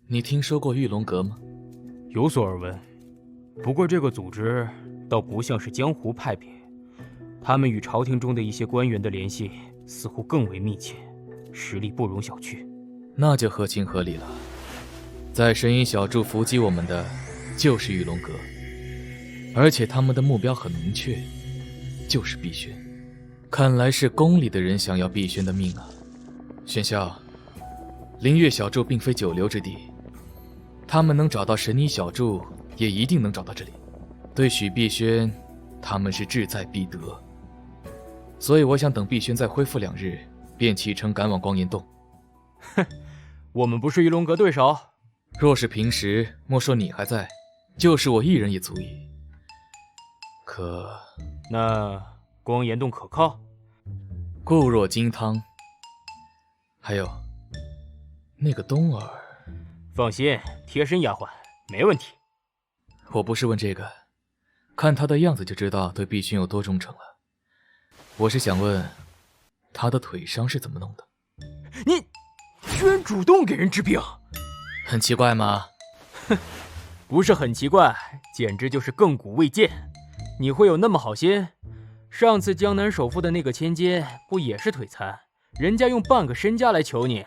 你听说过玉龙阁吗？有所耳闻，不过这个组织倒不像是江湖派别，他们与朝廷中的一些官员的联系似乎更为密切，实力不容小觑。那就合情合理了。在神隐小筑伏击我们的就是玉龙阁，而且他们的目标很明确，就是碧轩。看来是宫里的人想要碧轩的命啊。玄霄，灵月小筑并非久留之地，他们能找到神隐小筑，也一定能找到这里。对许碧轩，他们是志在必得。所以我想等碧轩再恢复2日，便启程赶往光岩洞。哼，我们不是玉龙阁对手。若是平时，莫说你还在，就是我一人也足矣。可那光岩洞可靠？固若金汤。还有那个冬儿，放心，贴身丫鬟，没问题。我不是问这个，看他的样子就知道对碧轩有多忠诚了。我是想问，他的腿伤是怎么弄的？你居然主动给人治病，很奇怪吗？哼，不是很奇怪，简直就是亘古未见。你会有那么好心？上次江南首富的那个千金不也是腿残，人家用半个身家来求你，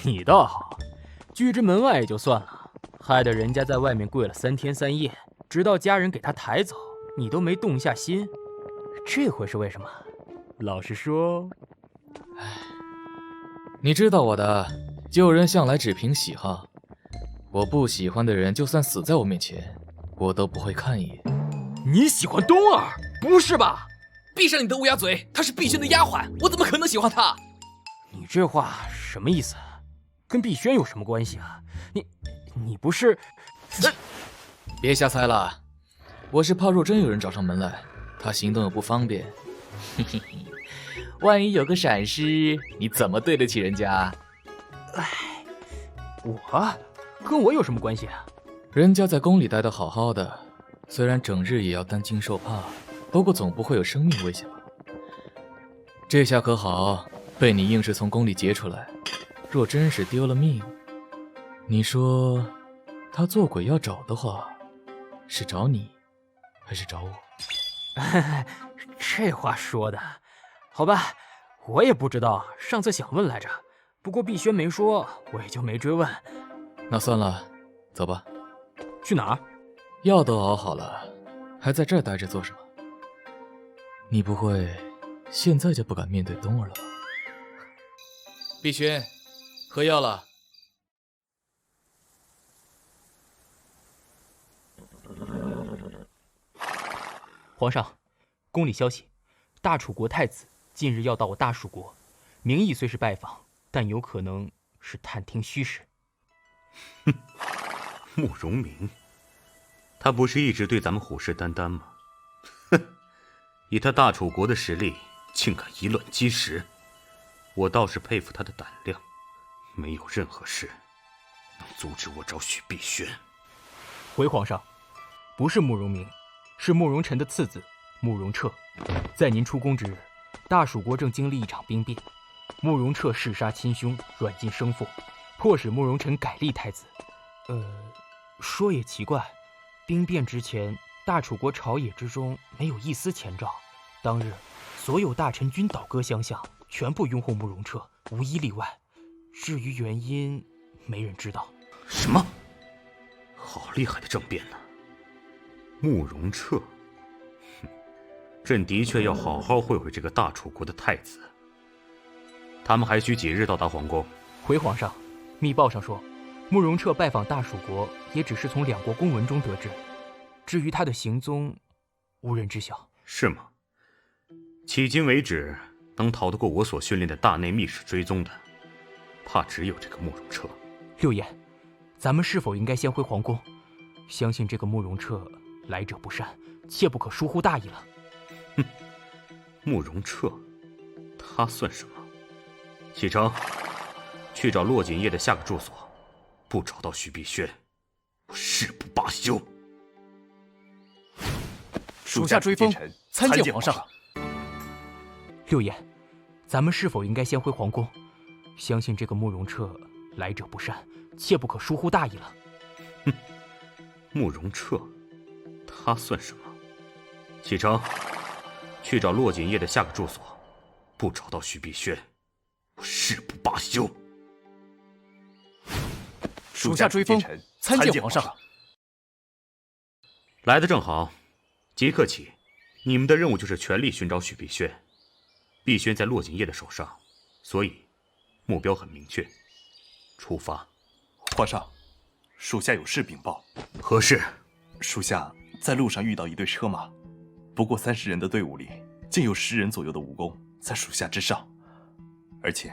你倒好，拒之门外也就算了，害得人家在外面跪了3天3夜，直到家人给他抬走，你都没动下心。这回是为什么？老实说。你知道我的，救人向来只凭喜好，我不喜欢的人就算死在我面前，我都不会看一眼。你喜欢冬儿？不是吧？闭上你的乌鸦嘴，她是碧轩的丫鬟，我怎么可能喜欢她？你这话什么意思？跟碧轩有什么关系啊？你不是……别瞎猜了，我是怕若真有人找上门来，他行动又不方便，嘿嘿嘿，万一有个闪失，你怎么对得起人家？哎，跟我有什么关系啊？人家在宫里待得好好的，虽然整日也要担惊受怕，不过总不会有生命危险吧？这下可好，被你硬是从宫里劫出来，若真是丢了命，你说他做鬼要找的话，是找你还是找我？这话说的，好吧，我也不知道，上次想问来着，不过碧轩没说，我也就没追问。那算了，走吧。去哪儿？药都熬好了，还在这儿待着做什么？你不会现在就不敢面对冬儿了吧？碧轩，喝药了。皇上，宫里消息，大楚国太子近日要到我大蜀国，名义虽是拜访，但有可能是探听虚实。哼，慕容明，他不是一直对咱们虎视眈眈吗？哼，以他大楚国的实力，竟敢以卵击石，我倒是佩服他的胆量。没有任何事能阻止我找许碧轩。回皇上，不是慕容明，是慕容晨的次子慕容彻。在您出宫之日，大蜀国正经历一场兵变，慕容彻弑杀亲兄，软禁生父，迫使慕容晨改立太子。说也奇怪，兵变之前，大楚国朝野之中没有一丝前兆。当日，所有大臣均倒戈相向，全部拥护慕容彻，无一例外。至于原因，没人知道。什么？好厉害的政变呢！慕容彻，哼，朕的确要好好会会这个大楚国的太子。他们还需几日到达皇宫？回皇上，密报上说，慕容彻拜访大蜀国，也只是从2国公文中得知。至于他的行踪，无人知晓。是吗？迄今为止，能逃得过我所训练的大内密使追踪的，怕只有这个慕容彻。六爷，咱们是否应该先回皇宫？相信这个慕容彻来者不善，切不可疏忽大意了。哼，慕容彻，他算什么？启程，去找洛锦夜的下个住所。不找到许碧轩，我誓不罢休。属下追封，参见皇上。六爷，咱们是否应该先回皇宫？相信这个慕容彻来者不善，切不可疏忽大意了。慕容彻，他算什么？启程，去找骆锦业的下个住所。不找到许碧轩，我誓不罢休。属下追封，参见皇上。来得正好，即刻起，你们的任务就是全力寻找许碧轩。碧轩在骆锦业的手上，所以目标很明确。出发。皇上，属下有事禀报。何事？属下在路上遇到一队车马，不过30人的队伍里，竟有10人左右的武功在属下之上，而且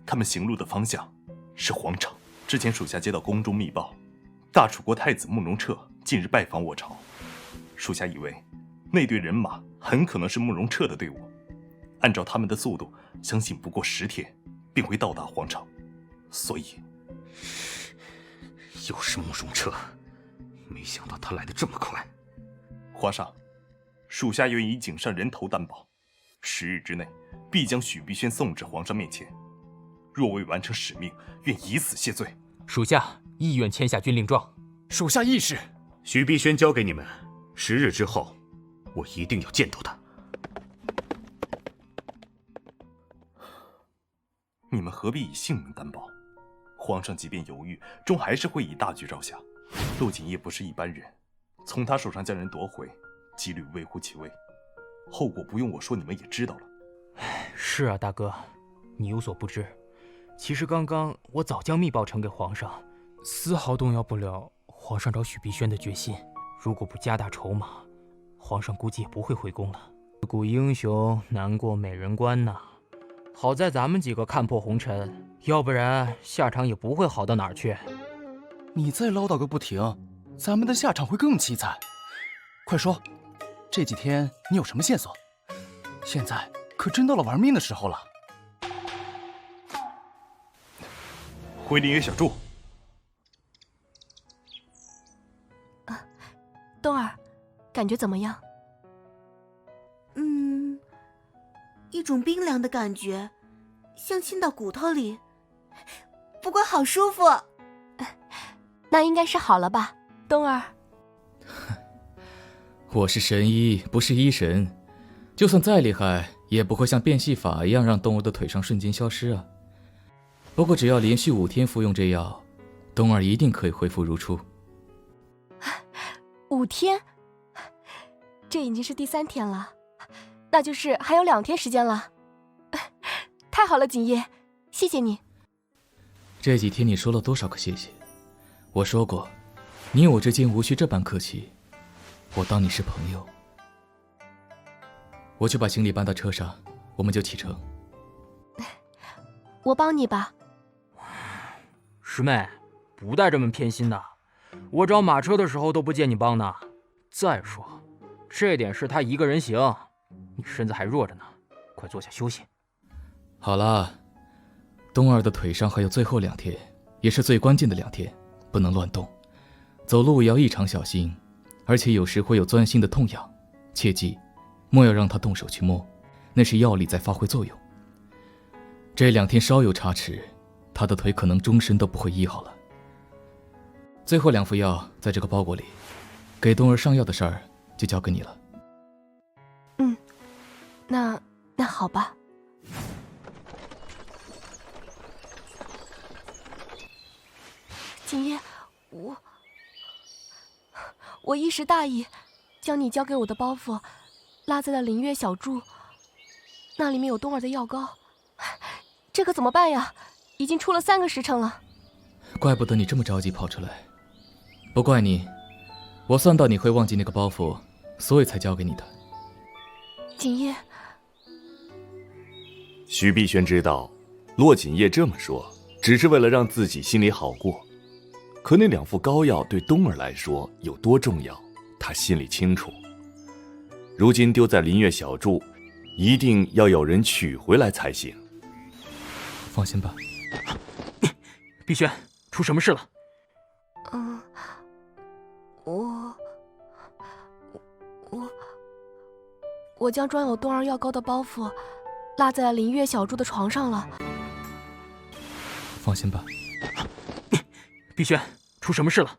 他们行路的方向是皇城。之前属下接到宫中密报，大楚国太子慕容彻近日拜访我朝，属下以为那队人马很可能是慕容彻的队伍。按照他们的速度，相信不过10天便会到达皇城，所以又是慕容彻，没想到他来得这么快。皇上，属下愿以井上人头担保，10日之内必将许碧轩送至皇上面前。若未完成使命，愿以死谢罪。属下意愿签下军令状。属下议事。许碧轩交给你们，10日之后，我一定要见到他。你们何必以性命担保？皇上即便犹豫，终还是会以大局着想。陆锦业不是一般人，从他手上将人夺回，几率微乎其微。后果不用我说，你们也知道了。是啊，大哥，你有所不知，其实刚刚我早将密报呈给皇上，丝毫动摇不了皇上找许碧轩的决心。如果不加大筹码，皇上估计也不会回宫了。自古英雄难过美人关呐，好在咱们几个看破红尘，要不然下场也不会好到哪儿去。你再唠叨个不停，咱们的下场会更凄惨。快说，这几天你有什么线索？现在可真到了玩命的时候了。回林月小筑。冬儿，感觉怎么样？一种冰凉的感觉，像沁到骨头里，不过好舒服。那应该是好了吧，冬儿。我是神医，不是医神，就算再厉害，也不会像变戏法一样让冬儿的腿上瞬间消失啊。不过只要连续5天服用这药，冬儿一定可以恢复如初。5天？这已经是第3天了，那就是还有2天时间了。太好了，锦叶，谢谢你。这几天你说了多少个谢谢？我说过，你我之间无需这般客气，我当你是朋友。我去把行李搬到车上，我们就启程。我帮你吧。师妹，不带这么偏心的，我找马车的时候都不见你帮呢。再说，这点事他一个人行，你身子还弱着呢，快坐下休息。好了，冬儿的腿上还有最后2天，也是最关键的2天，不能乱动，走路也要异常小心，而且有时会有钻心的痛痒，切记莫要让他动手去摸，那是药力在发挥作用。这2天稍有差池，他的腿可能终身都不会医好了。最后2副药在这个包裹里，给冬儿上药的事儿就交给你了。那好吧。锦叶，我一时大意，将你交给我的包袱拉在了林月小筑，那里面有冬儿的药膏，这可怎么办呀？已经出了3个时辰了。怪不得你这么着急跑出来，不怪你，我算到你会忘记那个包袱，所以才交给你的。锦叶，许碧轩知道骆锦业这么说只是为了让自己心里好过，可那2副膏药对冬儿来说有多重要，他心里清楚。如今丢在林月小筑，一定要有人取回来才行。放心吧。碧轩，出什么事了？我将装有冬儿药膏的包袱落在了林月小筑的床上了。放心吧。碧轩，出什么事了？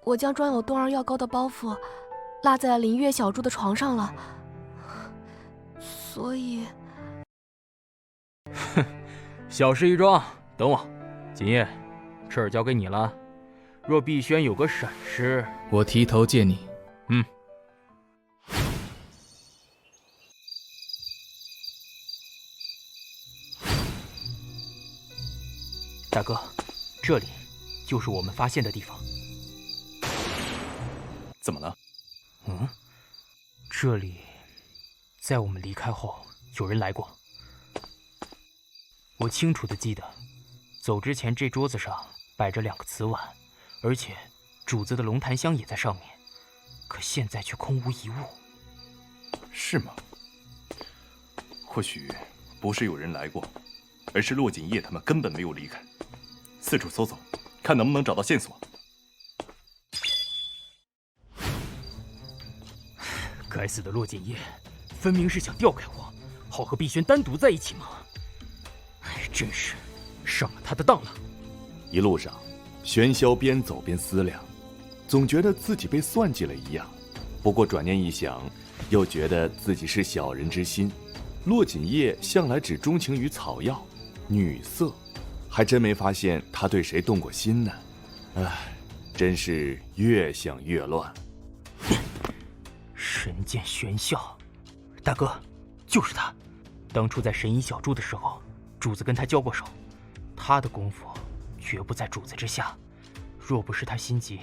我将装有冬儿药膏的包袱落在了林月小筑的床上了，所以……哼，小事一桩，等我。锦夜，这儿交给你了。若碧轩有个闪失，我提头见你。大哥，这里就是我们发现的地方。怎么了？这里在我们离开后有人来过。我清楚地记得，走之前这桌子上摆着2个瓷碗，而且主子的龙檀香也在上面，可现在却空无一物。是吗？或许不是有人来过，而是骆锦业他们根本没有离开。四处搜走，看能不能找到线索。该死的骆锦业，分明是想调开我，好和碧轩单独在一起嘛！真是上了他的当了。一路上，玄霄边走边思量，总觉得自己被算计了一样。不过转念一想，又觉得自己是小人之心。骆锦业向来只钟情于草药、女色，还真没发现他对谁动过心呢。唉，真是越想越乱。神剑玄啸，大哥，就是他。当初在神医小筑的时候，主子跟他交过手，他的功夫绝不在主子之下。若不是他心急，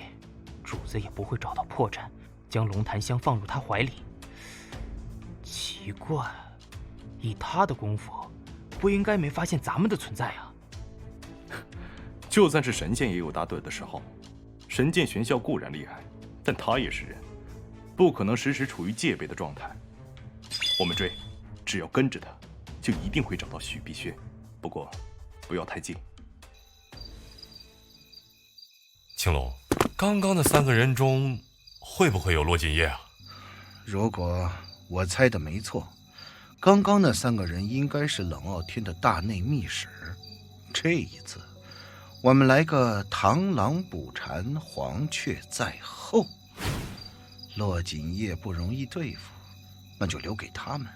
主子也不会找到破绽，将龙檀香放入他怀里。奇怪，以他的功夫，不应该没发现咱们的存在啊。就算是神剑也有打盹的时候，神剑玄啸固然厉害，但他也是人，不可能时时处于戒备的状态。我们追，只要跟着他，就一定会找到许碧轩。不过，不要太近。青龙，刚刚的3个人中，会不会有骆锦业啊？如果我猜的没错，刚刚那3个人应该是冷傲天的大内密使。这一次，我们来个螳螂捕蝉，黄雀在后。骆锦业不容易对付，那就留给他们。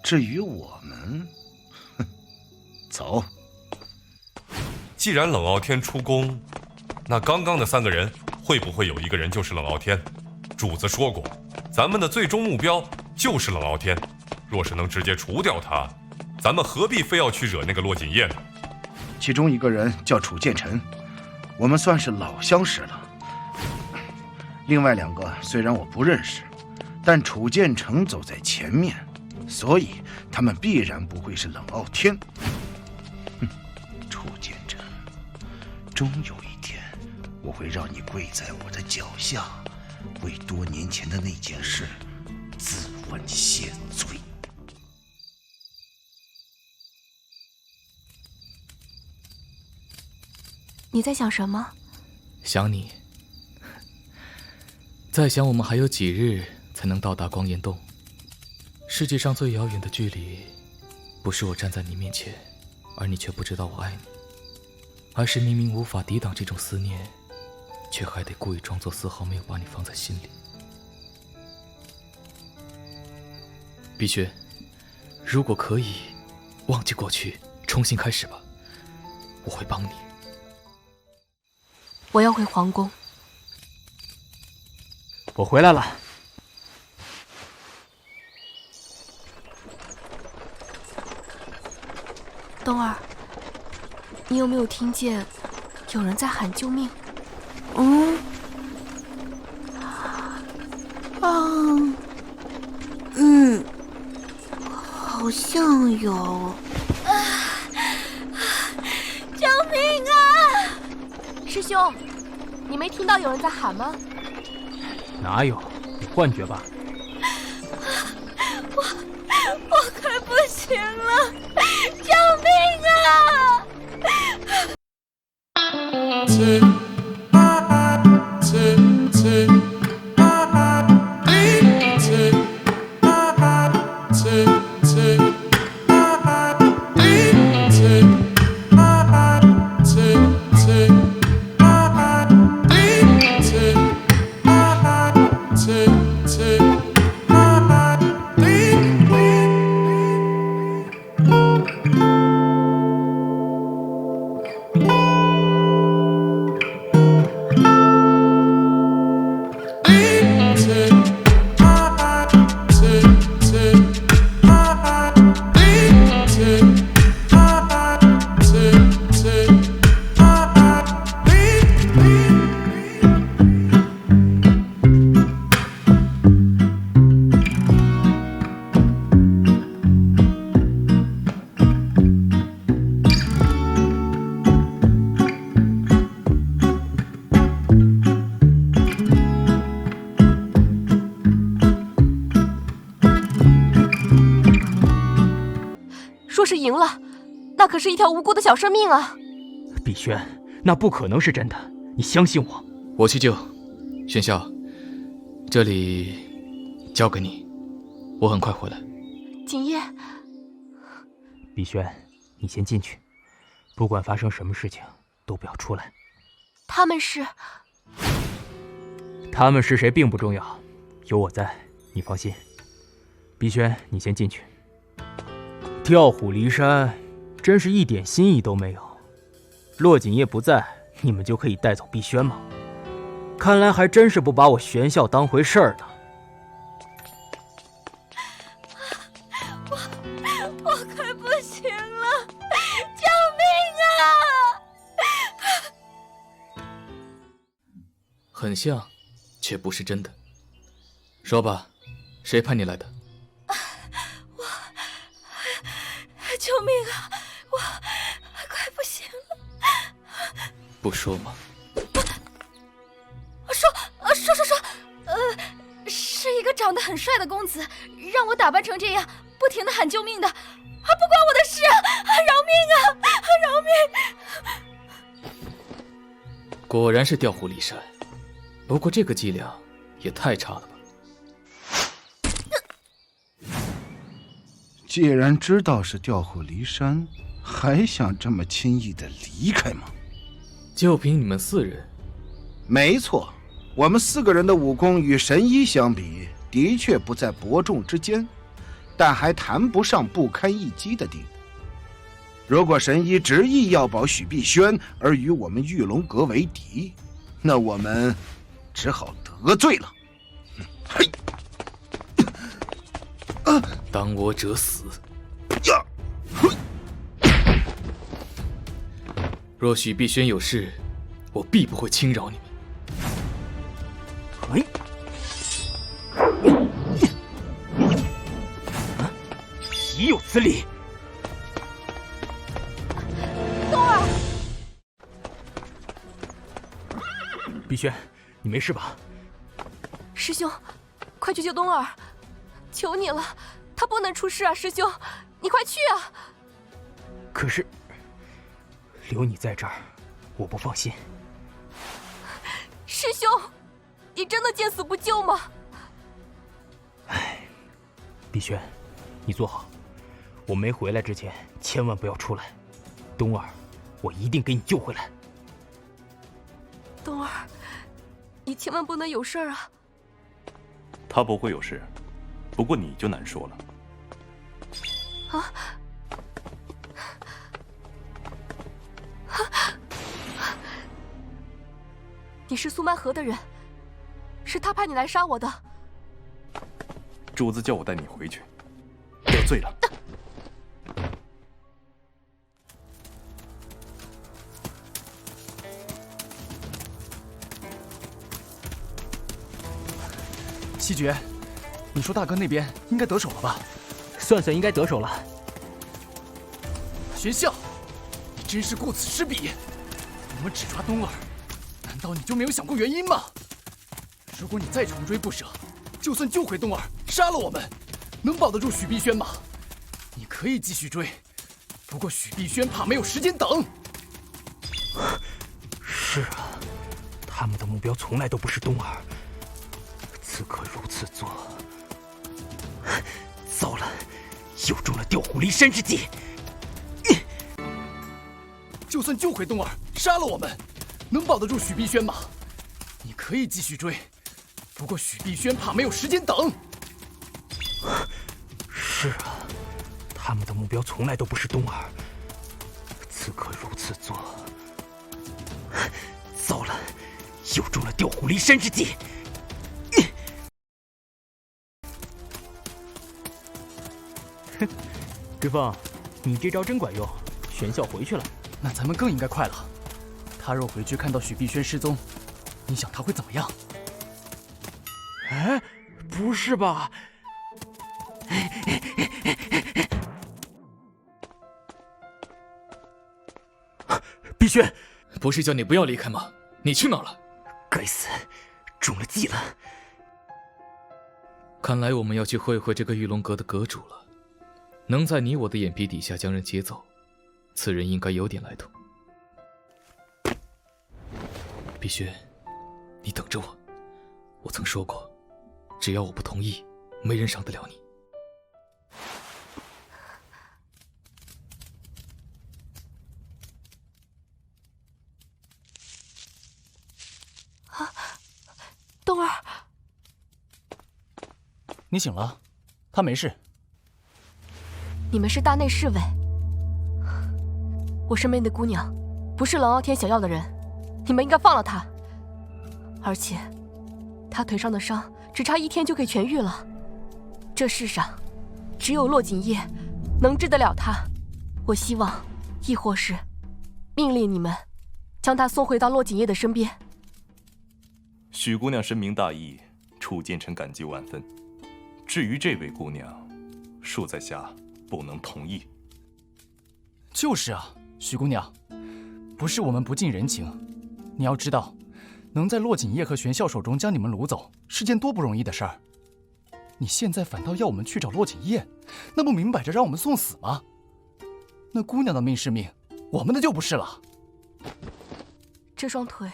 至于我们，走。既然冷傲天出宫，那刚刚的3个人会不会有一个人就是冷傲天？主子说过，咱们的最终目标就是冷傲天。若是能直接除掉他，咱们何必非要去惹那个骆锦业呢？其中一个人叫楚剑臣，我们算是老相识了。另外2个虽然我不认识，但楚剑臣走在前面，所以他们必然不会是冷傲天。楚剑臣，终有一天，我会让你跪在我的脚下，为多年前的那件事自问谢罪。你在想什么？想你。在想我们还有几日才能到达光岩洞。世界上最遥远的距离，不是我站在你面前，而你却不知道我爱你，而是明明无法抵挡这种思念，却还得故意装作丝毫没有把你放在心里。碧轩，如果可以，忘记过去，重新开始吧，我会帮你。我要回皇宫。我回来了。冬儿，你有没有听见有人在喊救命？好像有。救命啊！师兄，你没听到有人在喊吗？哪有？你幻觉吧。我快不行了，救命啊！就是赢了，那可是一条无辜的小生命啊！碧轩，那不可能是真的，你相信我。我去救。玄啸，这里交给你，我很快回来。景夜，碧轩，你先进去，不管发生什么事情，都不要出来。他们是谁并不重要，有我在，你放心。碧轩，你先进去。调虎离山，真是一点新意都没有。骆锦业不在，你们就可以带走碧轩吗？看来还真是不把我玄啸当回事儿呢。我快不行了，救命啊！很像，却不是真的。说吧，谁派你来的？救命啊！我快不行了。不说吗？说，是一个长得很帅的公子，让我打扮成这样，不停地喊救命的，不关我的事啊！饶命啊！饶命！果然是调虎离山，不过这个伎俩也太差了吧。既然知道是调虎离山，还想这么轻易的离开吗？就凭你们4人？没错，我们4个人的武功与神医相比，的确不在伯仲之间，但还谈不上不堪一击的地步。如果神医执意要保许碧轩而与我们玉龙阁为敌，那我们只好得罪了。嘿，当我者死。呀！若许碧轩有事，我必不会轻饶你们。岂有此理！冬儿，碧轩，你没事吧？师兄，快去救冬儿，求你了，他不能出事啊！师兄，你快去啊！可是留你在这儿，我不放心。师兄，你真的见死不救吗？唉，碧轩，你坐好，我没回来之前千万不要出来。冬儿，我一定给你救回来。冬儿，你千万不能有事儿啊！他不会有事，不过你就难说了。啊！你是苏曼河的人，是他派你来杀我的。主子叫我带你回去，得罪了。西决，你说大哥那边应该得手了吧？算应该得手了。玄啸，你真是顾此失彼！我们只抓冬儿，难道你就没有想过原因吗？如果你再穷追不舍，就算救回冬儿，杀了我们，能保得住许碧轩吗？你可以继续追，不过许碧轩怕没有时间等。是啊，他们的目标从来都不是冬儿，此刻如此做，糟了，又中了调虎离山之计。就算救回冬儿，杀了我们，能保得住许碧轩吗？你可以继续追，不过许碧轩怕没有时间等。是啊，他们的目标从来都不是冬儿，此刻如此做，糟了，又中了调虎离山之计。哼，志凤，你这招真管用，玄啸回去了。那咱们更应该快了。他若回去看到许碧轩失踪，你想他会怎么样？哎，不是吧？碧轩，不是叫你不要离开吗？你去哪儿了？该死，中了计了。看来我们要去会会这个玉龙阁的阁主了。能在你我的眼皮底下将人接走，此人应该有点来头。碧轩，你等着我。我曾说过，只要我不同意，没人伤得了你。啊，冬儿，你醒了，他没事。你们是大内侍卫，我身边的姑娘不是冷傲天想要的人，你们应该放了她。而且，她腿上的伤只差1天就可以痊愈了。这世上，只有洛锦夜能治得了她。我希望，亦或是命令你们将她送回到洛锦夜的身边。许姑娘深明大义，楚剑臣感激万分。至于这位姑娘，恕在下不能同意。就是啊，许姑娘，不是我们不近人情，你要知道，能在洛锦夜和玄啸手中将你们掳走，是件多不容易的事儿。你现在反倒要我们去找洛锦夜，那不明摆着让我们送死吗？那姑娘的命是命，我们的就不是了。这双腿，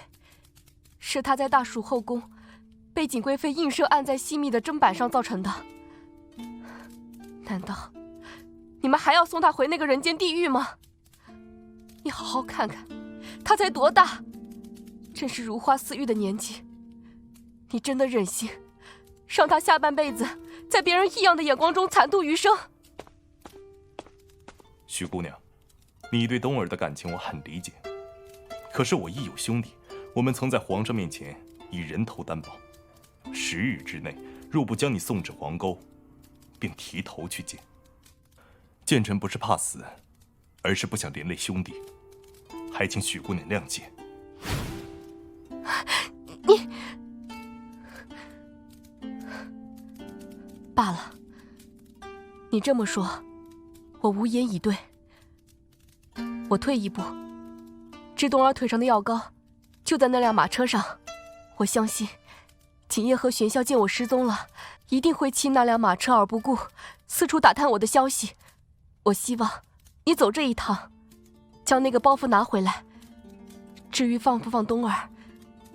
是她在大蜀后宫被景贵妃映射按在细密的砧板上造成的。难道你们还要送她回那个人间地狱吗？你好好看看，她才多大，正是如花似玉的年纪。你真的忍心让她下半辈子在别人异样的眼光中惨度余生？许姑娘，你对冬儿的感情我很理解，可是我亦有兄弟，我们曾在皇上面前以人头担保，10日之内若不将你送至皇沟，便提头去见。剑臣不是怕死，而是不想连累兄弟，还请许姑娘谅解。你罢了，你这么说，我无言以对。我退一步，知冬儿腿上的药膏就在那辆马车上，我相信景夜和玄啸见我失踪了，一定会弃那辆马车而不顾，四处打探我的消息。我希望你走这一趟，将那个包袱拿回来。至于放不放冬儿，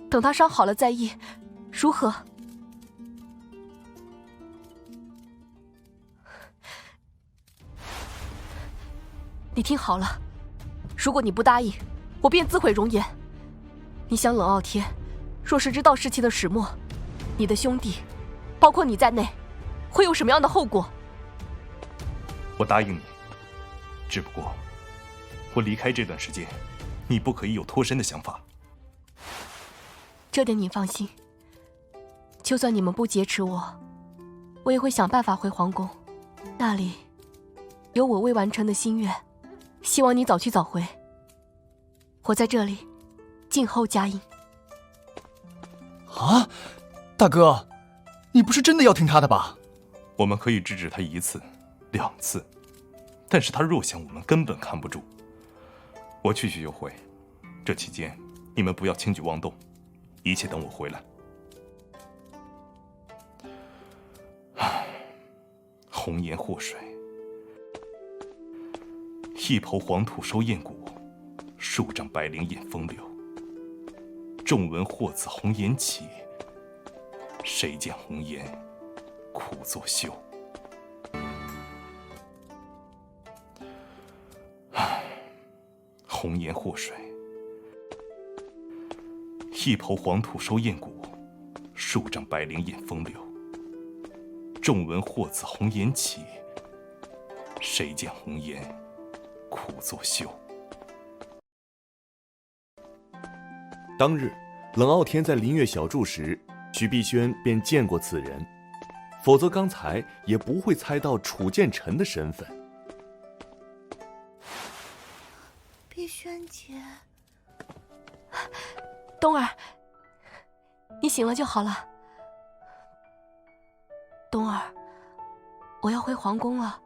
等她伤好了再议，如何？你听好了，如果你不答应，我便自毁容颜。你想冷傲天若是知道事情的始末，你的兄弟，包括你在内，会有什么样的后果？我答应你，只不过我离开这段时间，你不可以有脱身的想法。这点你放心，就算你们不劫持我，我也会想办法回皇宫，那里有我未完成的心愿，希望你早去早回。我在这里静候佳音。啊，大哥，你不是真的要听他的吧？我们可以制止他1次、2次，但是他若想，我们根本看不住。我去就回，这期间你们不要轻举妄动，一切等我回来。红颜祸水，一抔黄土收燕骨，数丈白绫掩风流。众闻祸自红颜起，谁见红颜苦作秀。红颜祸水，一抔黄土收燕骨，数丈白绫掩风流。众闻祸自红颜起，谁见红颜苦作秀。当日，冷傲天在林月小筑时，许碧轩便见过此人，否则刚才也不会猜到楚剑臣的身份。碧轩姐，冬儿，你醒了就好了。冬儿，我要回皇宫了。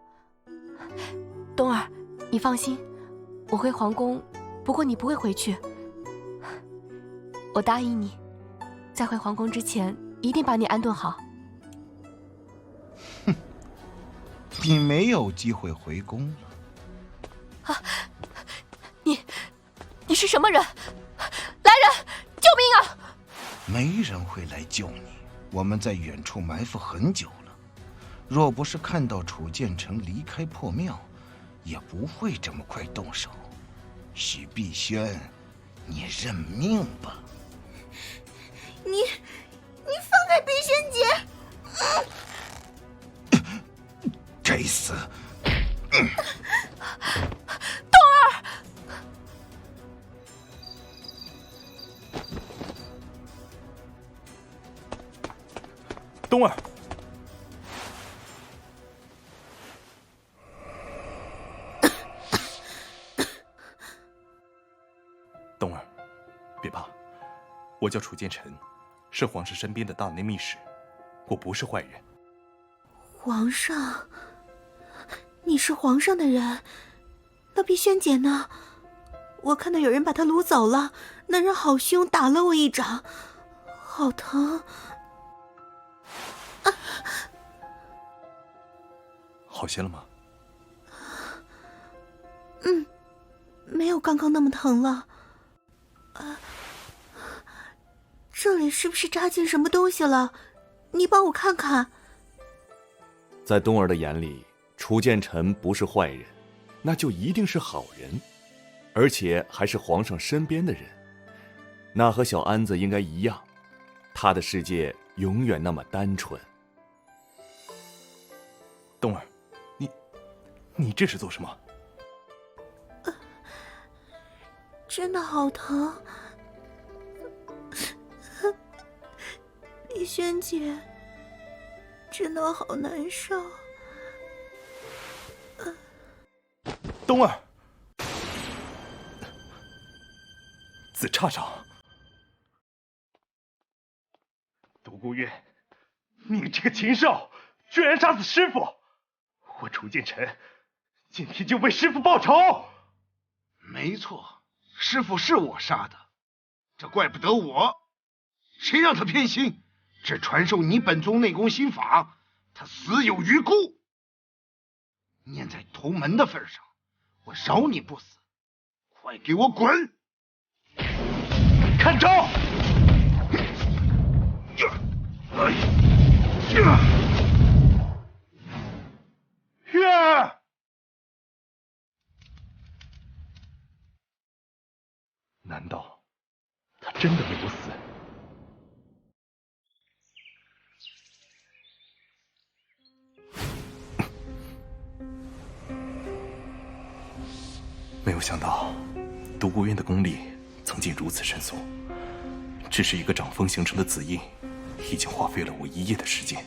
冬儿，你放心，我回皇宫，不过你不会回去。我答应你，在回皇宫之前，一定把你安顿好。你没有机会回宫了。啊！你是什么人？来人，救命啊！没人会来救你，我们在远处埋伏很久了。若不是看到楚建成离开破庙，也不会这么快动手。许碧轩，你认命吧。你放开碧轩姐！该死！冬儿，冬儿，冬儿，别怕，我叫楚建成，是皇上身边的大内密使，我不是坏人。皇上，你是皇上的人，那碧轩姐呢？我看到有人把她掳走了，那人好凶，打了我一掌，好疼。好些了吗？没有刚刚那么疼了。这里是不是扎进什么东西了？你帮我看看。在冬儿的眼里，楚建成不是坏人，那就一定是好人，而且还是皇上身边的人。那和小安子应该一样，他的世界永远那么单纯。冬儿，你这是做什么？真的好疼。碧轩姐，真的好难受。冬儿，紫叉掌。独孤月，你这个禽兽，居然杀死师傅！我楚建成今天就为师傅报仇。没错，师傅是我杀的，这怪不得我。谁让他偏心？只传授你本宗内功心法，他死有余辜。念在同门的份上，我饶你不死。快给我滚！看招！难道他真的没有死？没有想到独孤渊的功力曾经如此深缩，只是一个掌风形成的紫印，已经花费了我1夜的时间。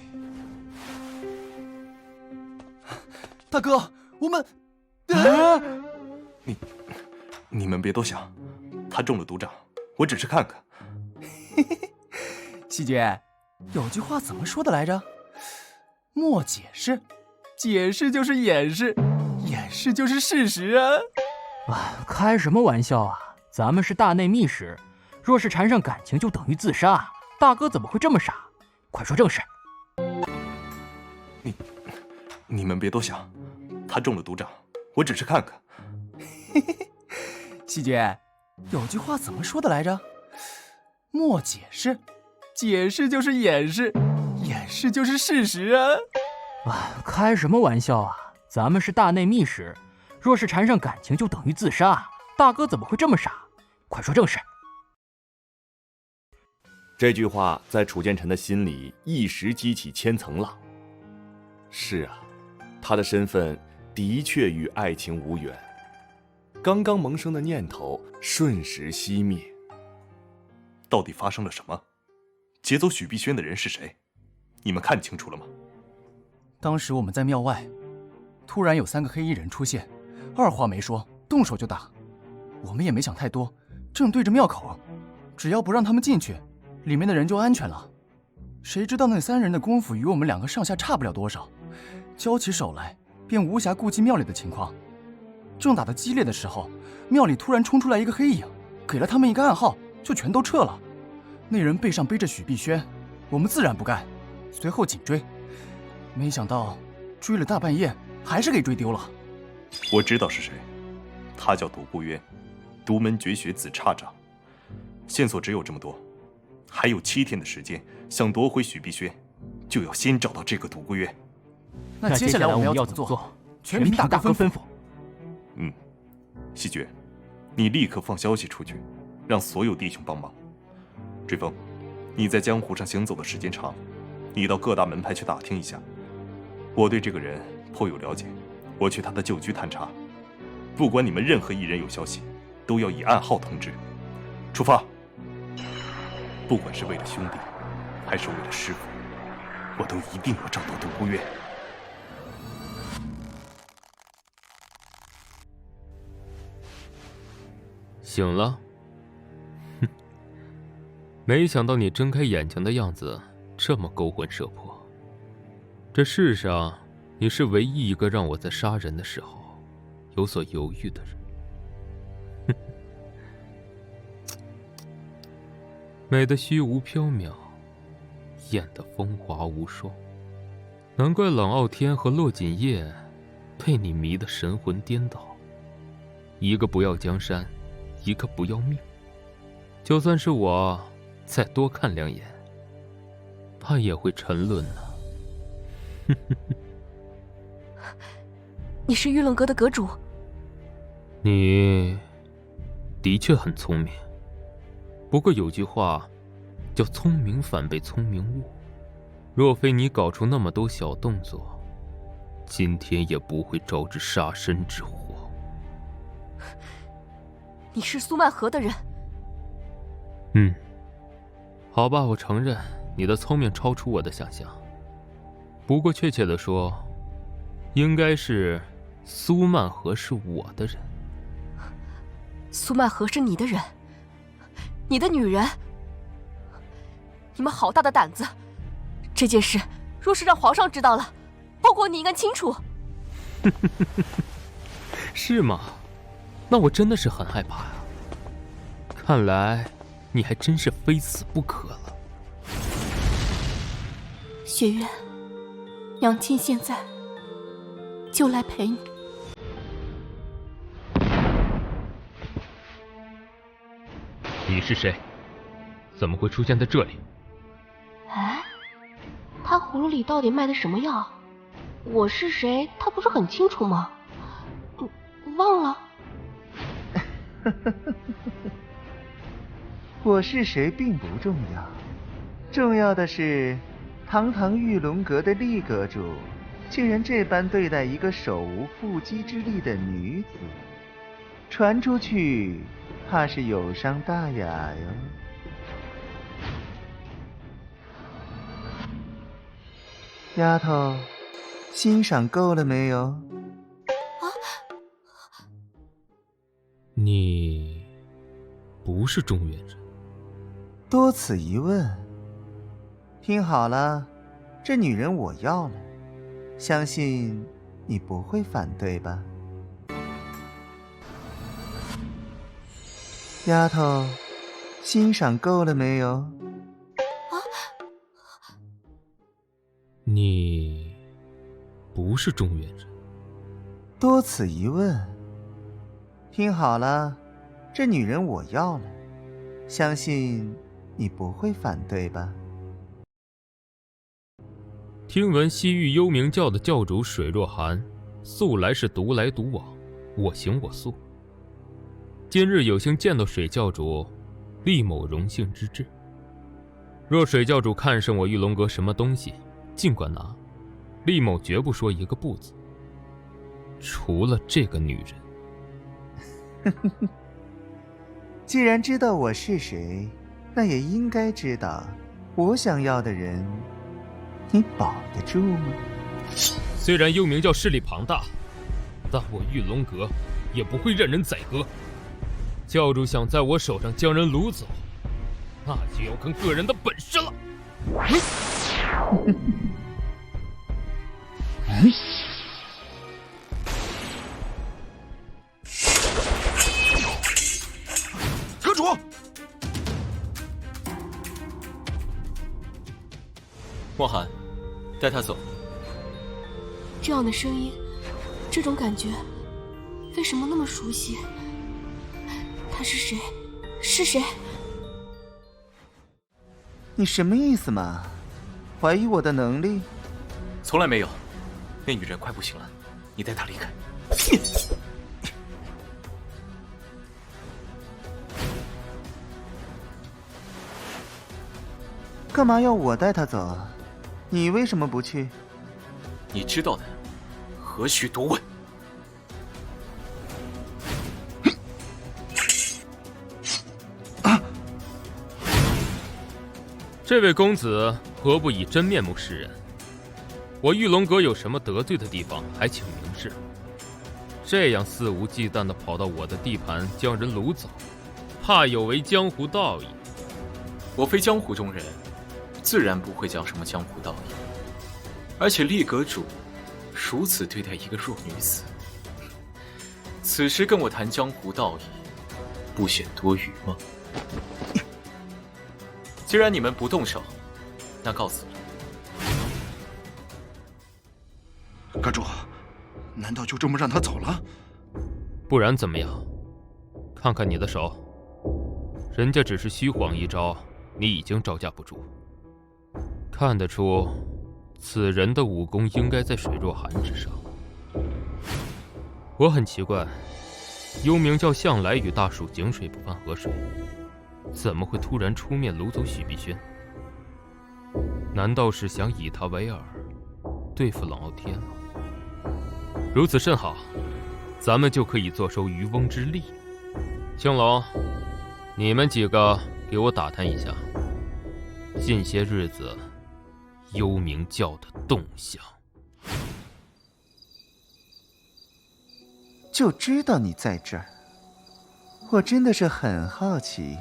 大哥，我们……你们别多想，他中了毒掌，我只是看看。细姐，有句话怎么说的来着？莫解释，解释就是掩饰，掩饰就是事实啊！开什么玩笑啊！咱们是大内密使，若是缠上感情就等于自杀。大哥怎么会这么傻？快说正事。你们别多想，他中了毒掌，我只是看看。细姐，有句话怎么说的来着？莫解释，解释就是掩饰，掩饰就是事实啊！开什么玩笑啊！咱们是大内密使，若是缠上感情就等于自杀。大哥怎么会这么傻？快说正事。这句话在楚建成的心里一时激起千层浪。是啊，他的身份的确与爱情无缘，刚刚萌生的念头瞬时熄灭。到底发生了什么？劫走许碧轩的人是谁？你们看清楚了吗？当时我们在庙外，突然有3个黑衣人出现，二话没说，动手就打。我们也没想太多，正对着庙口，只要不让他们进去，里面的人就安全了。谁知道那3人的功夫与我们2个上下差不了多少，交起手来便无暇顾及庙里的情况。正打得激烈的时候，庙里突然冲出来一个黑影，给了他们一个暗号，就全都撤了。那人背上背着许碧轩，我们自然不干，随后紧追。没想到追了大半夜，还是给追丢了。我知道是谁，他叫独孤渊，独门绝学紫叉掌。线索只有这么多，还有7天的时间，想夺回许碧轩，就要先找到这个独孤渊。那接下来我们要怎么做？全凭大哥吩咐。西决，你立刻放消息出去，让所有弟兄帮忙。追风，你在江湖上行走的时间长，你到各大门派去打听一下。我对这个人颇有了解，我去他的旧居探查。不管你们任何一人有消息，都要以暗号通知。出发！不管是为了兄弟，还是为了师傅，我都一定要找到独孤渊。醒了。哼，没想到你睁开眼睛的样子这么勾魂摄魄。这世上，你是唯一一个让我在杀人的时候有所犹豫的人。哼，美得虚无缥缈，艳得风华无双。难怪冷傲天和洛锦夜被你迷得神魂颠倒，一个不要江山，一个不要命。就算是我再多看2眼，怕也会沉沦呢。你是玉龙阁的阁主。你的确很聪明，不过有句话叫聪明反被聪明误。若非你搞出那么多小动作，今天也不会招致杀身之祸。你是苏曼河的人。好吧，我承认你的聪明超出我的想象。不过确切的说，应该是苏曼河是我的人。苏曼河是你的人，你的女人。你们好大的胆子！这件事若是让皇上知道了，后果你应该清楚。是吗？那我真的是很害怕呀。看来你还真是非死不可了。雪月，娘亲现在就来陪你。你是谁？怎么会出现在这里？哎，他葫芦里到底卖的什么药？我是谁，他不是很清楚吗？忘了。我是谁并不重要，重要的是，堂堂玉龙阁的厉阁主，竟然这般对待一个手无缚鸡之力的女子，传出去，怕是有伤大雅哟。丫头，欣赏够了没有？你不是中原人。多此一问。听好了，这女人我要了，相信你不会反对吧？丫头，欣赏够了没有？你不是中原人。多此一问。听好了，这女人我要了，相信你不会反对吧？听闻西域幽冥教的教主水若寒，素来是独来独往，我行我素。今日有幸见到水教主，厉某荣幸之至。若水教主看上我玉龙阁什么东西，尽管拿，厉某绝不说一个不字。除了这个女人。既然知道我是谁，那也应该知道我想要的人，你保得住吗？虽然幽冥教势力庞大，但我玉龙阁也不会任人宰割。教主想在我手上将人掳走，那就要看个人的本事了。阁主，莫寒，带他走。这样的声音，这种感觉，为什么那么熟悉？他是谁？是谁？你什么意思嘛？怀疑我的能力？从来没有。那女人快不行了，你带她离开。干嘛要我带她走？你为什么不去？你知道的，何须多问？这位公子何不以真面目示人？我玉龙阁有什么得罪的地方，还请明示。这样肆无忌惮地跑到我的地盘将人掳走，怕有违江湖道义。我非江湖中人，自然不会讲什么江湖道义。而且厉阁主如此对待一个弱女子，此时跟我谈江湖道义，不显多余吗？既然你们不动手，那告辞了。阁主，难道就这么让他走了？不然怎么样？看看你的手，人家只是虚晃一招，你已经招架不住。看得出，此人的武功应该在水若寒之上。我很奇怪，幽冥教向来与大蜀井水不犯河水，怎么会突然出面掳走许碧轩？难道是想以他为饵，对付冷傲天吗？如此甚好，咱们就可以坐收渔翁之利。青龙，你们几个给我打探一下，近些日子幽冥教的动向。就知道你在这儿，我真的是很好奇，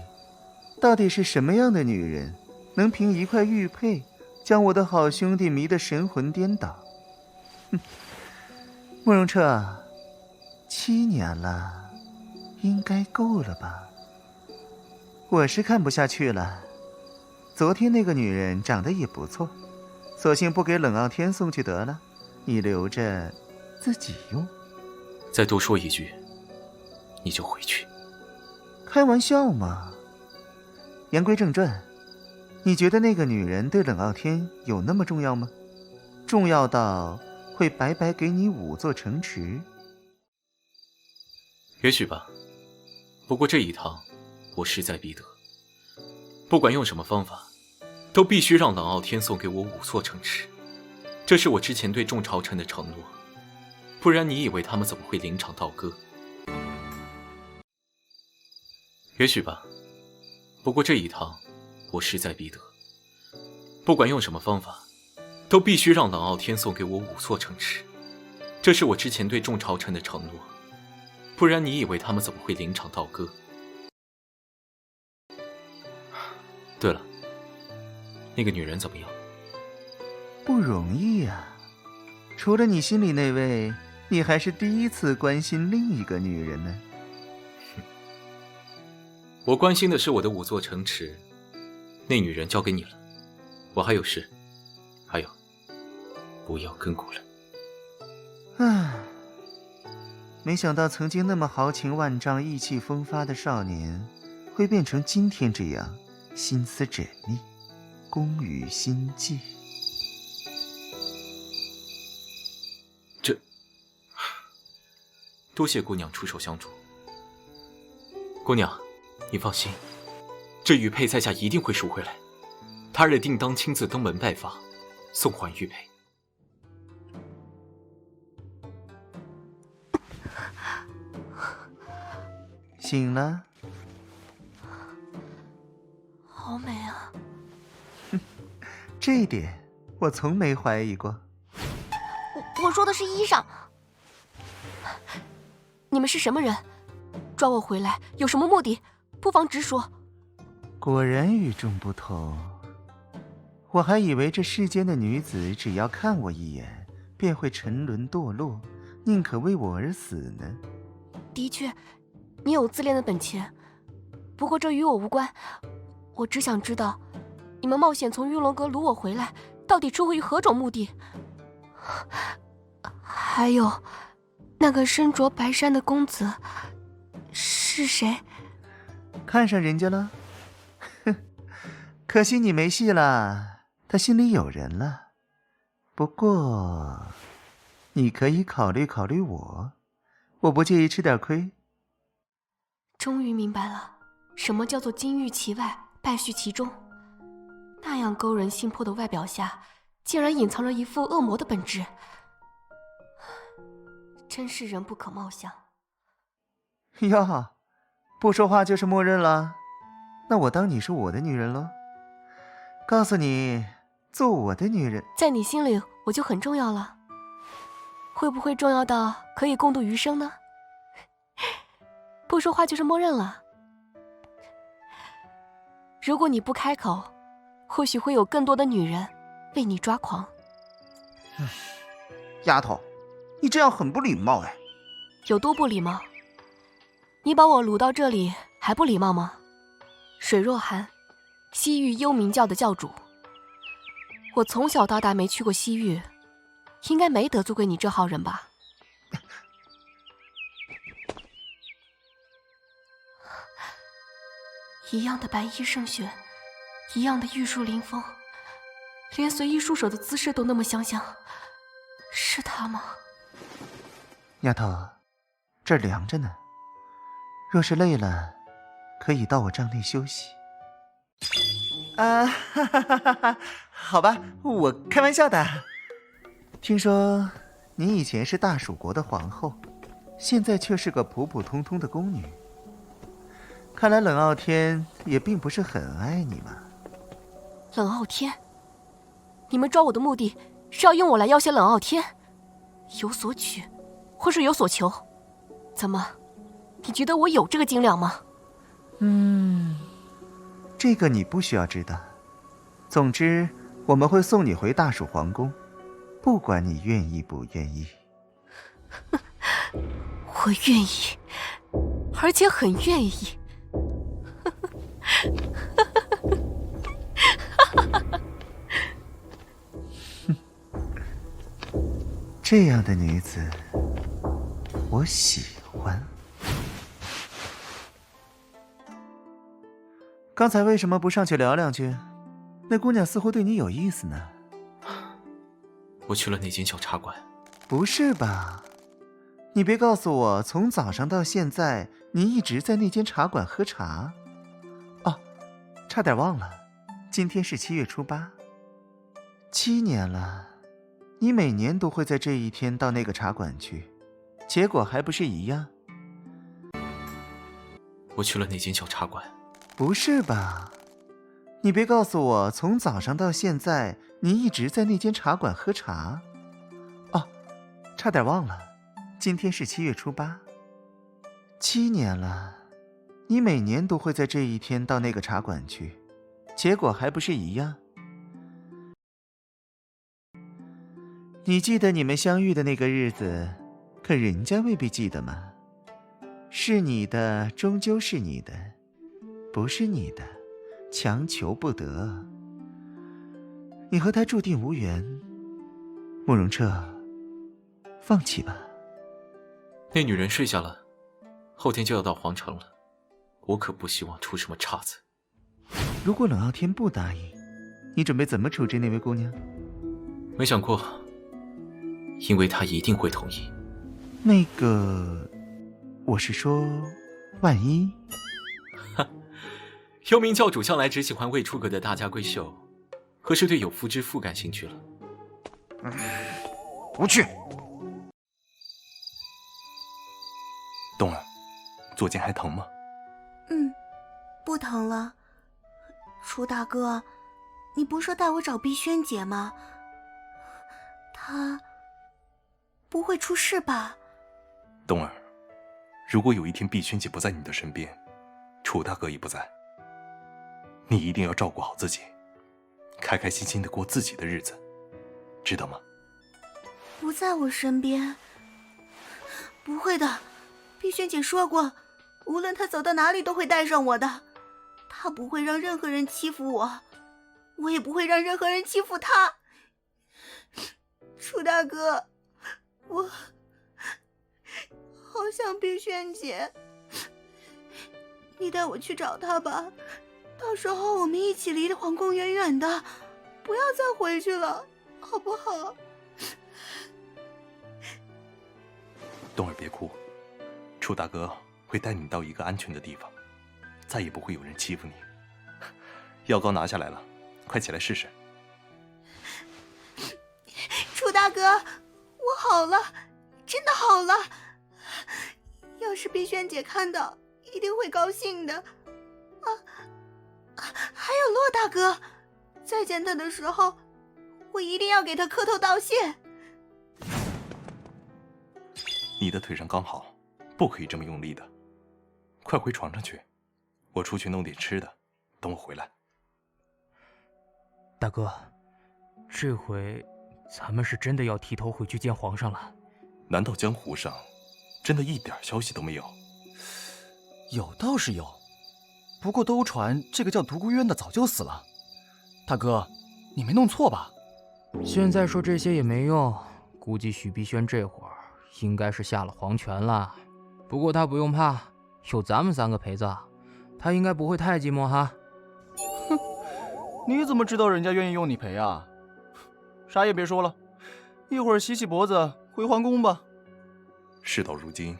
到底是什么样的女人，能凭一块玉佩将我的好兄弟迷得神魂颠倒？哼，慕容彻，7年了，应该够了吧？我是看不下去了。昨天那个女人长得也不错，索性不给冷傲天送去得了，你留着自己用。再多说一句，你就回去。开玩笑嘛。言归正传，你觉得那个女人对冷傲天有那么重要吗？重要到会白白给你5座城池？也许吧，不过这一趟我势在必得，不管用什么方法，都必须让冷傲天送给我5座城池，这是我之前对众朝臣的承诺，不然你以为他们怎么会临场倒戈？也许吧，不过这一趟我势在必得，不管用什么方法，都必须让冷傲天送给我5座城池，这是我之前对众朝臣的承诺，不然你以为他们怎么会临场倒戈？对了，那个女人怎么样？不容易呀，除了你心里那位，你还是第一次关心另一个女人呢。我关心的是我的5座城池，那女人交给你了，我还有事，还有，不要跟过来。唉，没想到曾经那么豪情万丈、意气风发的少年，会变成今天这样心思缜密、工于心计。多谢姑娘出手相助。姑娘，你放心，这玉佩在下一定会赎回来。他日定当亲自登门拜访，送还玉佩。醒了？好美啊！这一点我从没怀疑过。我说的是衣裳。你们是什么人？抓我回来有什么目的？不妨直说。果然与众不同。我还以为这世间的女子只要看我一眼，便会沉沦堕落，宁可为我而死呢。的确，你有自恋的本钱，不过这与我无关。我只想知道，你们冒险从玉龙阁掳我回来，到底出于何种目的？还有，那个身着白衫的公子是谁？看上人家了？哼，可惜你没戏了，他心里有人了。不过，你可以考虑考虑我，我不介意吃点亏。终于明白了，什么叫做金玉其外，败絮其中。那样勾人心魄的外表下，竟然隐藏着一副恶魔的本质，真是人不可貌相。哟，不说话就是默认了？那我当你是我的女人喽？告诉你，做我的女人，在你心里我就很重要了。会不会重要到可以共度余生呢？不说话就是默认了。如果你不开口，或许会有更多的女人为你抓狂。丫头，你这样很不礼貌哎。有多不礼貌？你把我掳到这里还不礼貌吗？水若寒，西域幽冥教的教主。我从小到大没去过西域，应该没得罪过你这号人吧？一样的白衣胜雪，一样的玉树临风，连随意束手的姿势都那么相像，是他吗？丫头，这儿凉着呢，若是累了，可以到我帐内休息。哈哈哈哈哈，好吧，我开玩笑的。听说你以前是大蜀国的皇后，现在却是个普普通通的宫女。看来冷傲天也并不是很爱你嘛。冷傲天？你们抓我的目的是要用我来要挟冷傲天？有所取，或是有所求？怎么，你觉得我有这个斤两吗？这个你不需要知道。总之，我们会送你回大蜀皇宫，不管你愿意不愿意。我愿意，而且很愿意。这样的女子，我喜欢。刚才为什么不上去聊两句？那姑娘似乎对你有意思呢。我去了那间小茶馆。不是吧？你别告诉我，从早上到现在，你一直在那间茶馆喝茶？哦，差点忘了，今天是7月初8。7年了，你每年都会在这一天到那个茶馆去，结果还不是一样？我去了那间小茶馆。不是吧？你别告诉我，从早上到现在，你一直在那间茶馆喝茶？哦，差点忘了，今天是7月初8。7年了，你每年都会在这一天到那个茶馆去，结果还不是一样？你记得你们相遇的那个日子，可人家未必记得吗？是你的，终究是你的。不是你的，强求不得。你和他注定无缘，慕容彻，放弃吧。那女人睡下了，后天就要到皇城了，我可不希望出什么岔子。如果冷傲天不答应，你准备怎么处置那位姑娘？没想过，因为她一定会同意。那个，我是说，万一。幽冥教主向来只喜欢未出阁的大家闺秀，何时对有夫之妇感兴趣了？不去。冬儿，左肩还疼吗？不疼了。楚大哥，你不是带我找碧萱姐吗？她不会出事吧？冬儿，如果有一天碧萱姐不在你的身边，楚大哥也不在，你一定要照顾好自己，开开心心的过自己的日子，知道吗？不在我身边？不会的，碧萱姐说过，无论她走到哪里都会带上我的。她不会让任何人欺负我，我也不会让任何人欺负她。楚大哥，我好想碧萱姐，你带我去找她吧，到时候我们一起离皇宫远远的，不要再回去了，好不好？冬儿别哭，楚大哥会带你到一个安全的地方，再也不会有人欺负你。药膏拿下来了，快起来试试。楚大哥，我好了，真的好了。要是碧萱姐看到，一定会高兴的。还有骆大哥，再见他的时候，我一定要给他磕头道谢。你的腿上刚好，不可以这么用力的。快回床上去，我出去弄点吃的，等我回来。大哥，这回咱们是真的要剃头回去见皇上了？难道江湖上真的一点消息都没有？有倒是有，不过都传这个叫独孤渊的早就死了。大哥，你没弄错吧？现在说这些也没用，估计许碧萱这会儿应该是下了黄泉了。不过他不用怕，有咱们3个陪着，他应该不会太寂寞哈。哼，你怎么知道人家愿意用你陪啊？啥也别说了，一会儿洗洗脖子回皇宫吧。事到如今，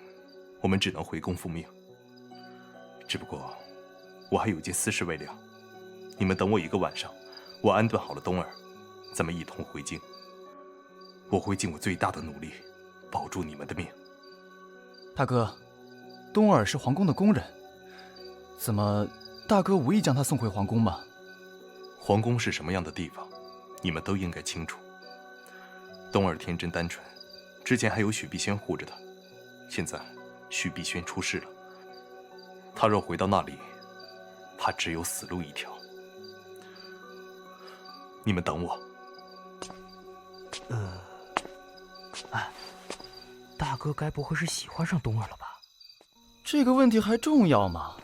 我们只能回宫复命。只不过，我还有件私事未了，你们等我1个晚上，我安顿好了冬儿，咱们一同回京。我会尽我最大的努力，保住你们的命。大哥，冬儿是皇宫的宫人，怎么大哥无意将她送回皇宫吗？皇宫是什么样的地方，你们都应该清楚。冬儿天真单纯，之前还有许碧萱护着她，现在许碧萱出事了，她若回到那里，怕只有死路一条。你们等我。大哥该不会是喜欢上冬儿了吧？这个问题还重要吗？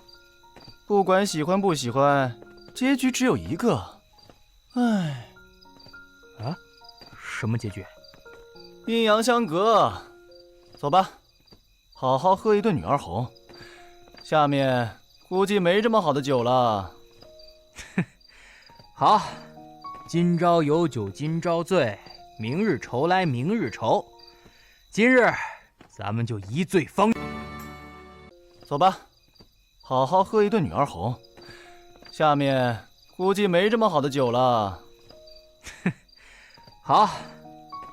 不管喜欢不喜欢，结局只有一个。唉，什么结局？阴阳相隔。走吧，好好喝一顿女儿红。下面估计没这么好的酒了。好，今朝有酒今朝醉，明日愁来明日愁。今日咱们就一醉方。走吧，好好喝一顿女儿红。下面估计没这么好的酒了。好，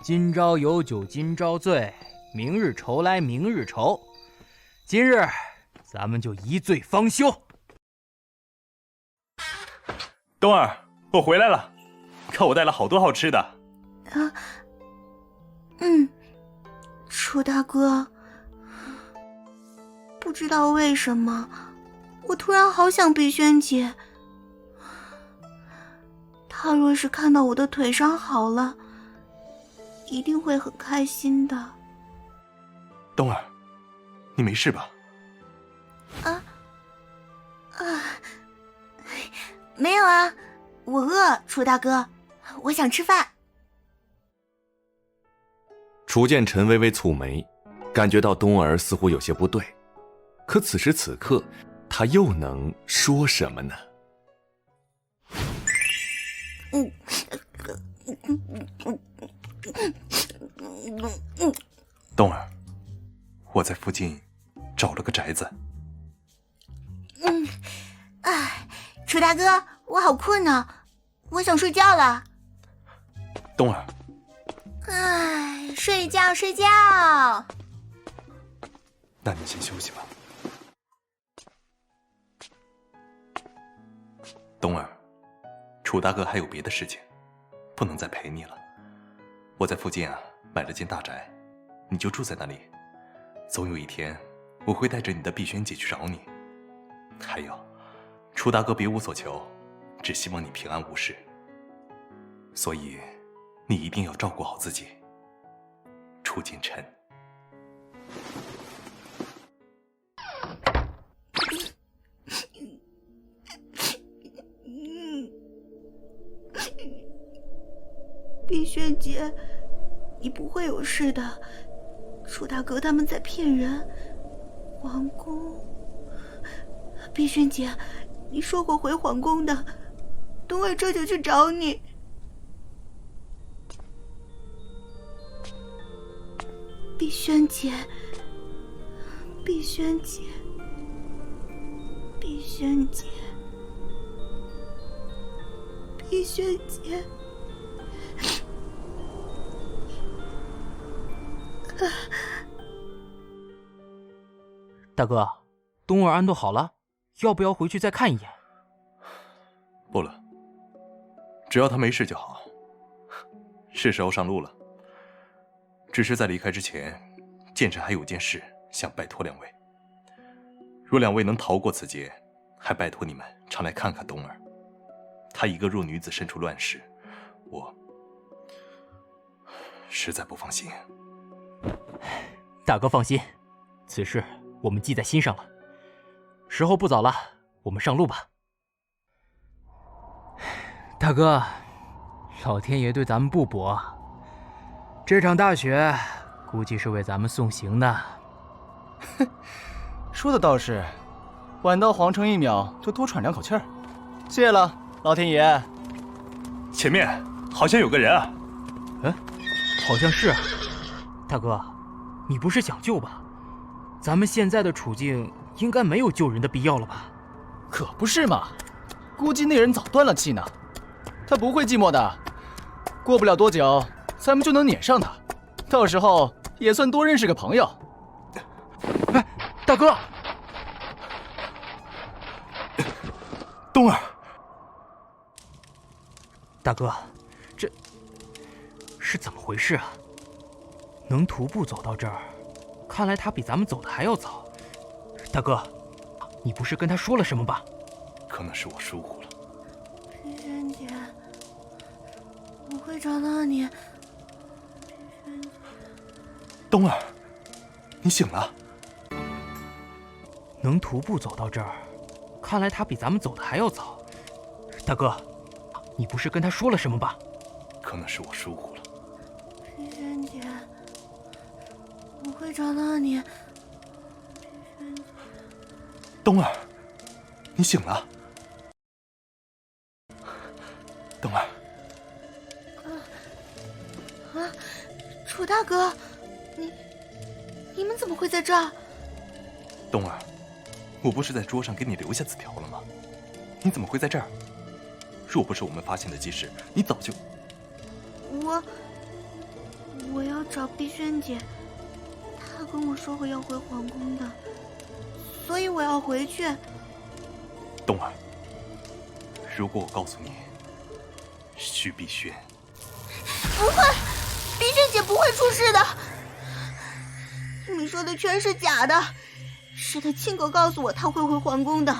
今朝有酒今朝醉，明日愁来明日愁。今日咱们就一醉方休。冬儿，我回来了，看我带了好多好吃的。楚大哥，不知道为什么，我突然好想碧萱姐。她若是看到我的腿伤好了，一定会很开心的。冬儿，你没事吧？没有啊，我饿，楚大哥，我想吃饭。楚剑尘微微蹙眉，感觉到冬儿似乎有些不对，可此时此刻，他又能说什么呢？冬儿，我在附近找了个宅子。楚大哥，我好困啊，我想睡觉了。冬儿，睡觉睡觉。那你先休息吧。冬儿，楚大哥还有别的事情，不能再陪你了。我在附近买了间大宅，你就住在那里。总有一天，我会带着你的碧萱姐去找你。还有，楚大哥别无所求，只希望你平安无事。所以，你一定要照顾好自己。楚剑尘。碧萱姐，你不会有事的，楚大哥他们在骗人。皇宫，碧轩姐，你说过回皇宫的，冬儿这就去找你。碧轩姐，碧轩姐，碧轩姐，碧轩姐。大哥，冬儿安顿好了，要不要回去再看一眼？不了，只要他没事就好。是时候上路了。只是在离开之前，剑臣还有件事想拜托两位。若两位能逃过此劫，还拜托你们常来看看冬儿。她一个弱女子身处乱世，我实在不放心。大哥放心，此事我们记在心上了。时候不早了，我们上路吧。大哥，老天爷对咱们不薄，这场大雪估计是为咱们送行的。说的倒是，晚到皇城1秒就多喘2口气儿。谢了，老天爷。前面好像有个人啊。好像是啊。大哥，你不是想救吧？咱们现在的处境应该没有救人的必要了吧？可不是嘛，估计那人早断了气呢。他不会寂寞的，过不了多久，咱们就能撵上他，到时候也算多认识个朋友。大哥，冬儿，大哥，这是怎么回事啊？能徒步走到这儿，看来他比咱们走的还要早。大哥，你不是跟他说了什么吧？可能是我疏忽了。碧轩姐，我会找到你。冬儿，你醒了。能徒步走到这儿，看来他比咱们走的还要早。大哥，你不是跟他说了什么吧？可能是我疏忽了。碧轩姐，我会找到你。冬儿，你醒了。冬儿，楚大哥，你们怎么会在这儿？冬儿，我不是在桌上给你留下字条了吗？你怎么会在这儿？若不是我们发现的及时，你早就……我要找碧轩姐，她跟我说过要回皇宫的，所以我要回去。冬儿，如果我告诉你徐碧轩，不会，碧轩姐不会出事的。你说的全是假的，是她亲口告诉我她会回皇宫的。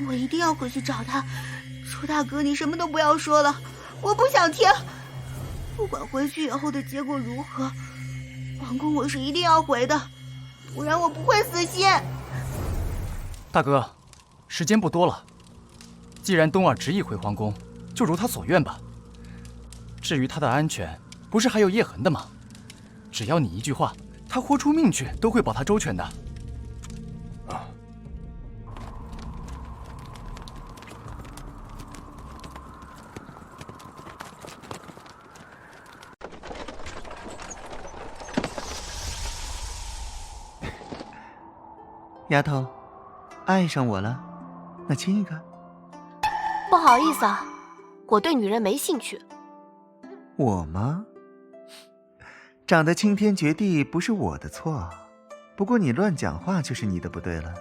我一定要回去找她。楚大哥，你什么都不要说了，我不想听。不管回去以后的结果如何，皇宫我是一定要回的，不然我不会死心。大哥，时间不多了，既然冬儿执意回皇宫，就如他所愿吧。至于他的安全，不是还有叶痕的吗？只要你一句话，他豁出命去都会保他周全的。丫头，爱上我了？那亲一个。不好意思啊，我对女人没兴趣。我吗？长得惊天绝地不是我的错，不过你乱讲话就是你的不对了。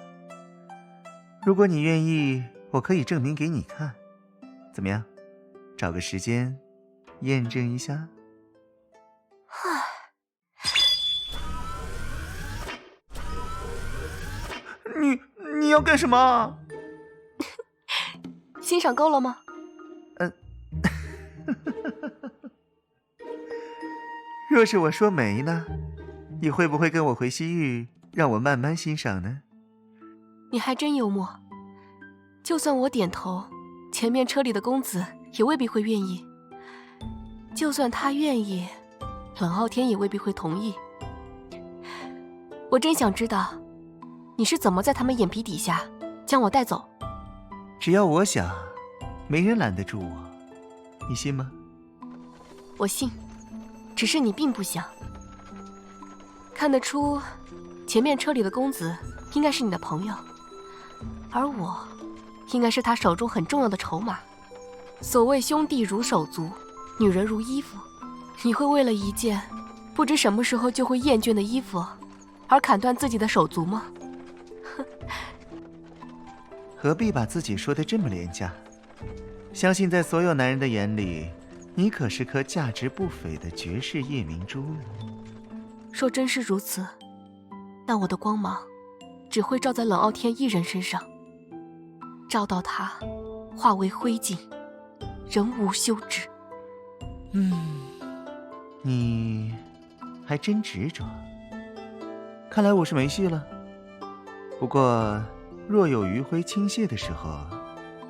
如果你愿意，我可以证明给你看。怎么样？找个时间验证一下。你要干什么？欣赏够了吗？若是我说没呢，你会不会跟我回西域，让我慢慢欣赏呢？你还真幽默。就算我点头，前面车里的公子也未必会愿意。就算他愿意，冷傲天也未必会同意。我真想知道，你是怎么在他们眼皮底下将我带走？只要我想，没人拦得住我，你信吗？我信，只是你并不想。看得出，前面车里的公子应该是你的朋友，而我，应该是他手中很重要的筹码。所谓兄弟如手足，女人如衣服，你会为了一件不知什么时候就会厌倦的衣服，而砍断自己的手足吗？何必把自己说得这么廉价？相信在所有男人的眼里，你可是颗价值不菲的绝世夜明珠呢。若真是如此，那我的光芒只会照在冷傲天一人身上，照到他化为灰烬，人无休止。你还真执着，看来我是没戏了。不过若有余晖倾泻的时候，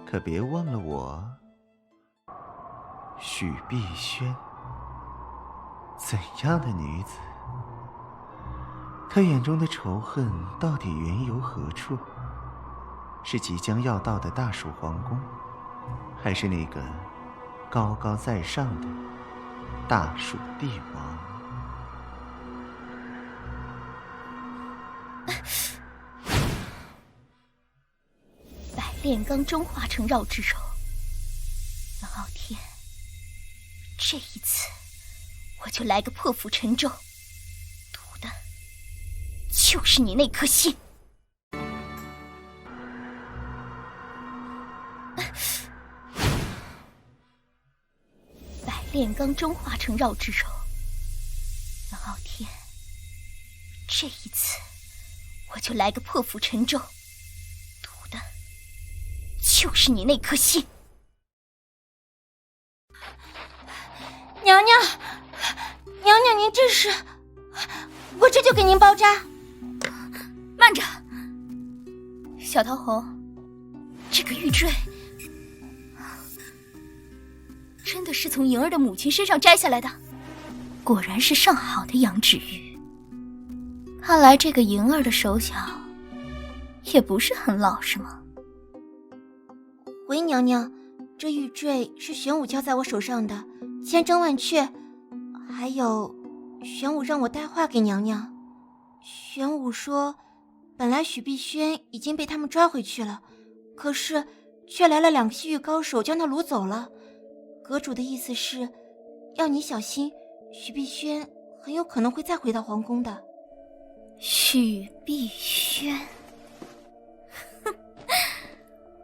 可别忘了我许碧轩。怎样的女子？她眼中的仇恨到底缘由何处？是即将要到的大蜀皇宫，还是那个高高在上的大蜀帝王？百炼钢中化成绕指柔，冷傲天，这一次我就来个破釜沉舟，赌的就是你那颗心。百炼钢中化成绕指柔，冷傲天，这一次我就来个破釜沉舟，赌的就是你那颗心。娘娘，娘娘，您这是？我这就给您包扎。慢着，小桃红，这个玉坠真的是从莹儿的母亲身上摘下来的，果然是上好的羊脂玉。看来这个莹儿的手脚也不是很老实嘛。回娘娘，这玉坠是玄武交在我手上的，千真万确。还有，玄武让我带话给娘娘。玄武说，本来许碧轩已经被他们抓回去了，可是却来了2个西域高手将他掳走了。阁主的意思是，要你小心，许碧轩很有可能会再回到皇宫的。许碧轩，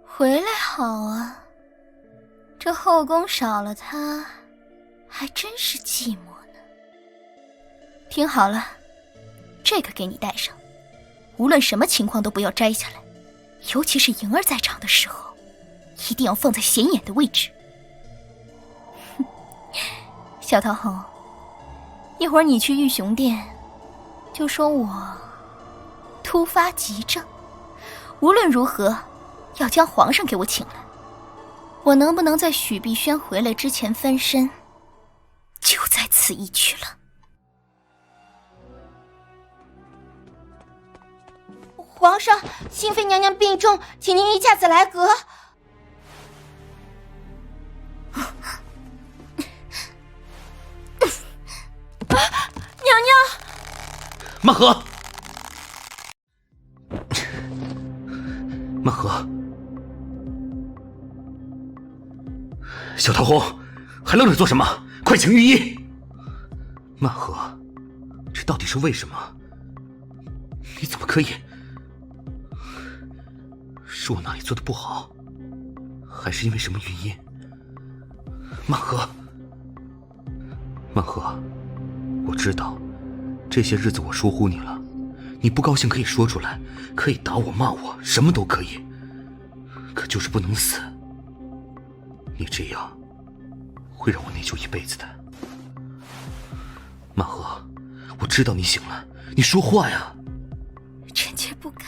回来好啊，这后宫少了他，还真是寂寞呢。听好了，这个给你带上，无论什么情况都不要摘下来，尤其是莹儿在场的时候，一定要放在显眼的位置。小桃红，一会儿你去玉雄殿，就说我突发急症，无论如何要将皇上给我请来。我能不能在许碧轩回来之前翻身，就在此一举了。皇上，欣妃娘娘病重，请您一下子来阁。娘娘，曼和，曼和，小桃红，还愣着做什么？快请御医！曼和，这到底是为什么？你怎么可以？是我哪里做的不好，还是因为什么原因？曼和，曼和，我知道这些日子我疏忽你了，你不高兴可以说出来，可以打我骂我，什么都可以，可就是不能死。你这样会让我内疚一辈子的。曼和，我知道你醒了，你说话呀。臣妾不敢。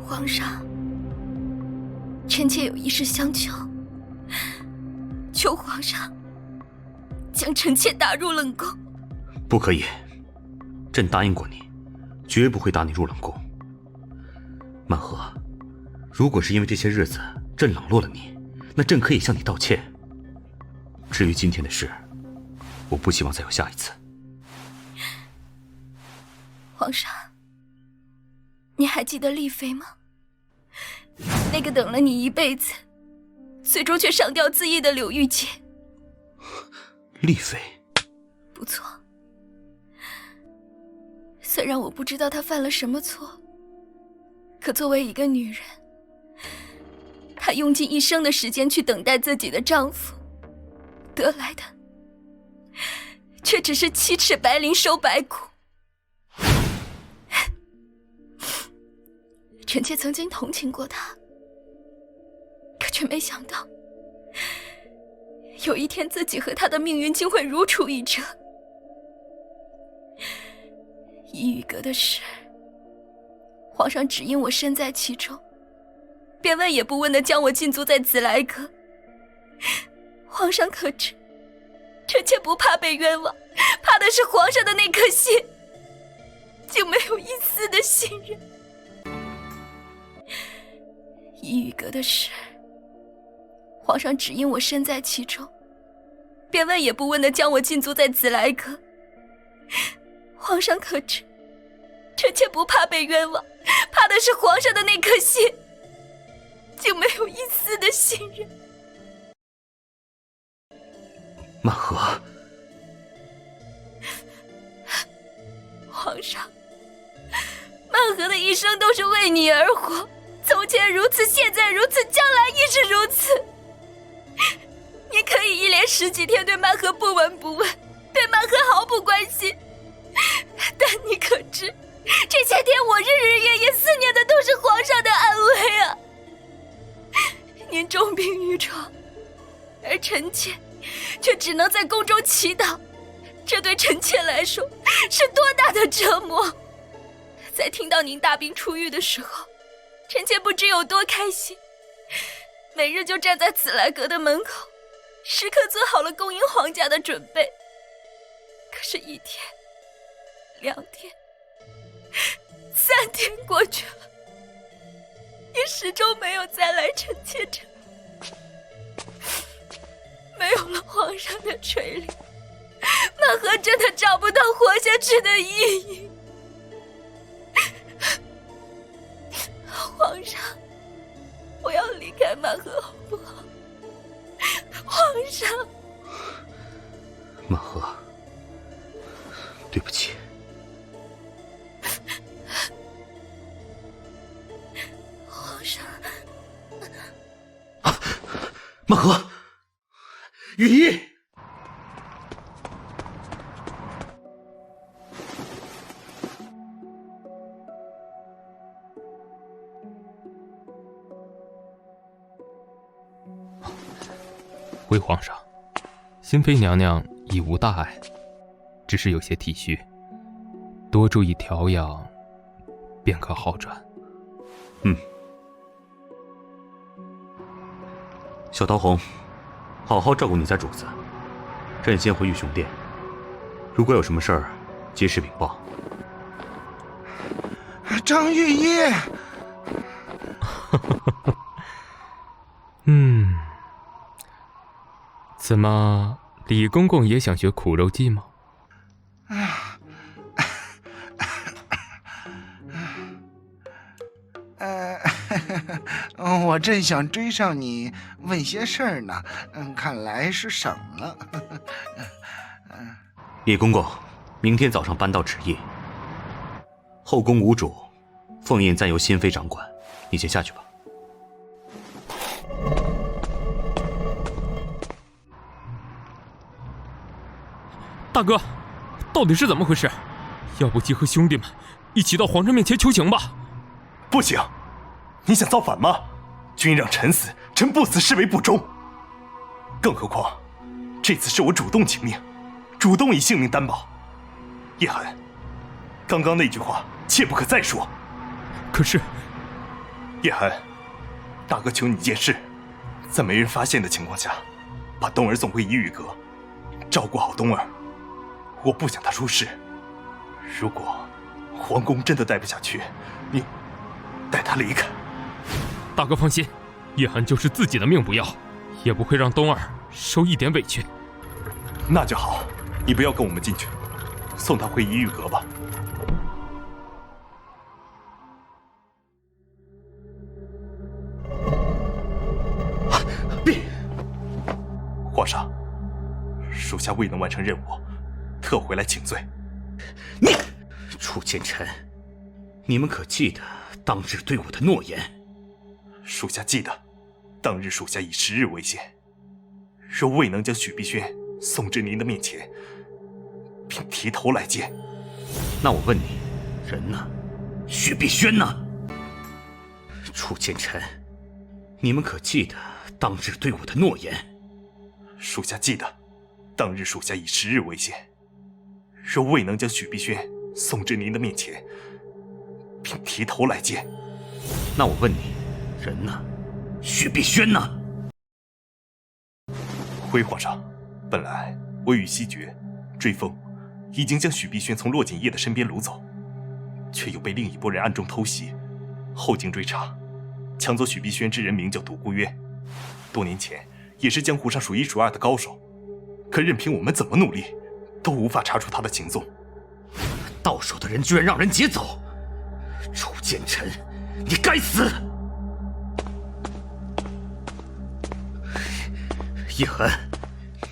皇上，臣妾有一事相求，求皇上将臣妾打入冷宫。不可以，朕答应过你，绝不会打你入冷宫。曼和，如果是因为这些日子朕冷落了你，那朕可以向你道歉。至于今天的事，我不希望再有下一次。皇上，你还记得丽妃吗？那个等了你一辈子，最终却上吊自缢的柳玉洁。丽妃？不错。虽然我不知道她犯了什么错，可作为一个女人，她用尽一生的时间去等待自己的丈夫，得来的却只是七尺白绫收白骨。臣妾曾经同情过她，可却没想到有一天自己和她的命运竟会如出一辙。怡雨阁的事，皇上只因我身在其中，便问也不问地将我禁足在紫来阁。皇上可知，臣妾不怕被冤枉，怕的是皇上的那颗心竟没有一丝的信任。怡雨阁的事，皇上只因我身在其中，便问也不问地将我禁足在紫来阁。皇上可知，臣妾不怕被冤枉，怕的是皇上的那颗心竟没有一丝的信任。曼和，皇上，曼和的一生都是为你而活，从前如此，现在如此，将来亦是如此。你可以一连10几天对曼和不闻不问，对曼和毫不关心，但你可知，这些天我日日夜夜思念的都是皇上的安危啊！您重病于床，而臣妾却只能在宫中祈祷，这对臣妾来说是多大的折磨！在听到您大病初愈的时候，臣妾不知有多开心，每日就站在紫来阁的门口，时刻做好了恭迎皇家的准备。可是1天、2天、3天过去了，你始终没有再来臣妾这里。没有了皇上的垂怜，曼和真的找不到活下去的意义。皇上，我要离开曼和好不好？皇上，曼和，对不起。皇上，曼和，雨衣。回皇上，新妃娘娘已无大碍，只是有些体虚，多注意调养，便可好转。小桃红，好好照顾你家主子。朕先回玉雄殿，如果有什么事儿，及时禀报。张玉一，怎么，李公公也想学苦肉计吗？我正想追上你问些事儿呢，看来是省了。李公公，明天早上搬到旨意，后宫无主，凤印暂由新妃掌管，你先下去吧。大哥，到底是怎么回事？要不集合兄弟们一起到皇上面前求情吧？不行，你想造反吗？君让臣死，臣不死视为不忠。更何况，这次是我主动请命，主动以性命担保。叶寒，刚刚那句话切不可再说。可是，叶寒，大哥求你一件事，在没人发现的情况下，把冬儿送回怡雨阁，照顾好冬儿。我不想她出事，如果皇宫真的待不下去，你带他离开。大哥放心，叶寒就是自己的命不要，也不会让冬儿受一点委屈。那就好，你不要跟我们进去，送他回怡玉阁吧。皇上，属下未能完成任务，特回来请罪。你，楚剑臣，你们可记得当日对我的诺言？属下记得，当日属下以10日为限，若未能将许碧轩送至您的面前，并提头来见。那我问你，人呢？许碧轩呢？楚剑臣，你们可记得当日对我的诺言？属下记得，当日属下以10日为限，若未能将许碧轩送至您的面前，并提头来见。那我问你，人呢？许碧轩呢？回皇上，本来我与西决、追风已经将许碧轩从骆锦业的身边掳走，却又被另一拨人暗中偷袭，后经追查，抢走许碧轩之人名叫独孤渊，多年前也是江湖上数1数2的高手，可任凭我们怎么努力，都无法查出他的行踪。到手的人居然让人劫走，楚剑臣，你该死！叶寒，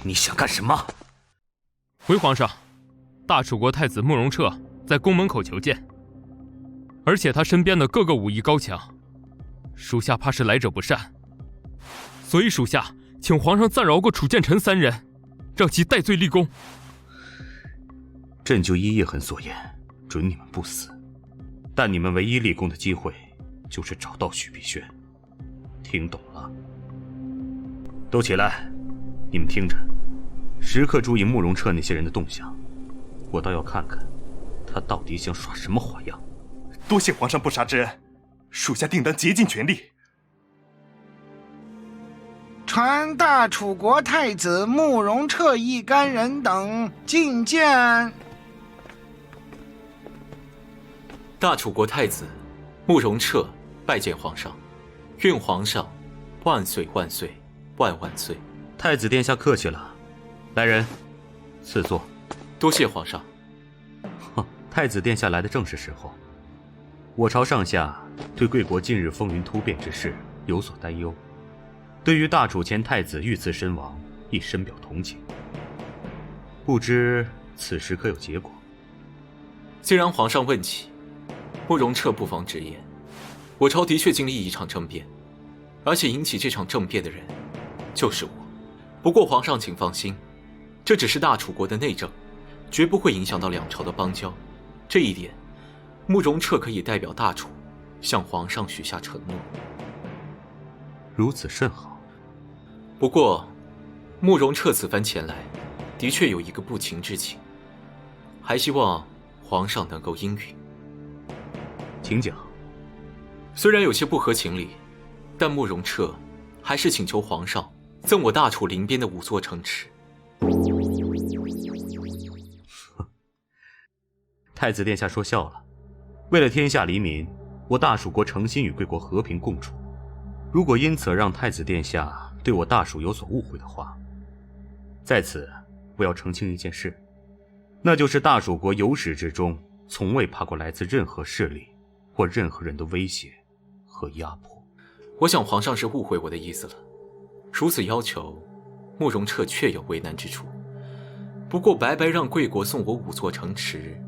你想干什么？回皇上，大楚国太子慕容彻在宫门口求见，而且他身边的各个武艺高强，属下怕是来者不善，所以属下请皇上暂饶过楚剑臣3人，让其戴罪立功。朕就依叶寒所言，准你们不死，但你们唯一立功的机会就是找到许碧轩。听懂了？都起来，你们听着，时刻注意慕容彻那些人的动向，我倒要看看他到底想耍什么花样。多谢皇上不杀之恩，属下定当竭尽全力。传大楚国太子慕容彻一干人等觐见。大楚国太子慕容彻拜见皇上，愿皇上万岁万岁万万岁！太子殿下客气了，来人，赐座。多谢皇上。太子殿下来的正是时候。我朝上下对贵国近日风云突变之事有所担忧，对于大楚前太子遇刺身亡，亦深表同情。不知此时可有结果？既然皇上问起，慕容彻不妨直言，我朝的确经历一场政变，而且引起这场政变的人就是我。不过皇上请放心，这只是大楚国的内政，绝不会影响到两朝的邦交。这一点，慕容彻可以代表大楚向皇上许下承诺。如此甚好。不过，慕容彻此番前来，的确有一个不情之请，还希望皇上能够应允。请讲。虽然有些不合情理，但慕容彻还是请求皇上赠我大楚临边的5座城池。太子殿下说笑了。为了天下黎民，我大蜀国诚心与贵国和平共处。如果因此让太子殿下对我大蜀有所误会的话，在此我要澄清一件事，那就是大蜀国由始至终从未怕过来自任何势力或任何人的威胁和压迫。我想皇上是误会我的意思了。如此要求，慕容彻确有为难之处。不过白白让贵国送我5座城池，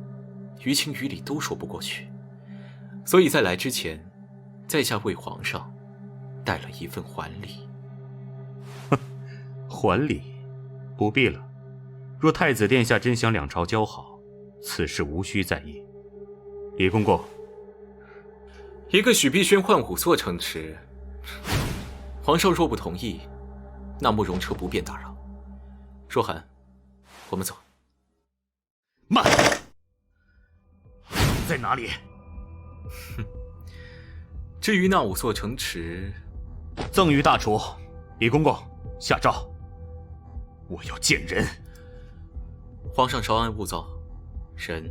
于情于理都说不过去。所以在来之前，在下为皇上带了一份还礼。还礼？不必了。若太子殿下真想两朝交好，此事无需在意。李公公，一个许碧轩换5座城池，皇上若不同意，那慕容彻不便打扰。若涵，我们走。慢！在哪里？至于那5座城池，赠于大楚。李公公，下诏。我要见人。皇上稍安勿躁，人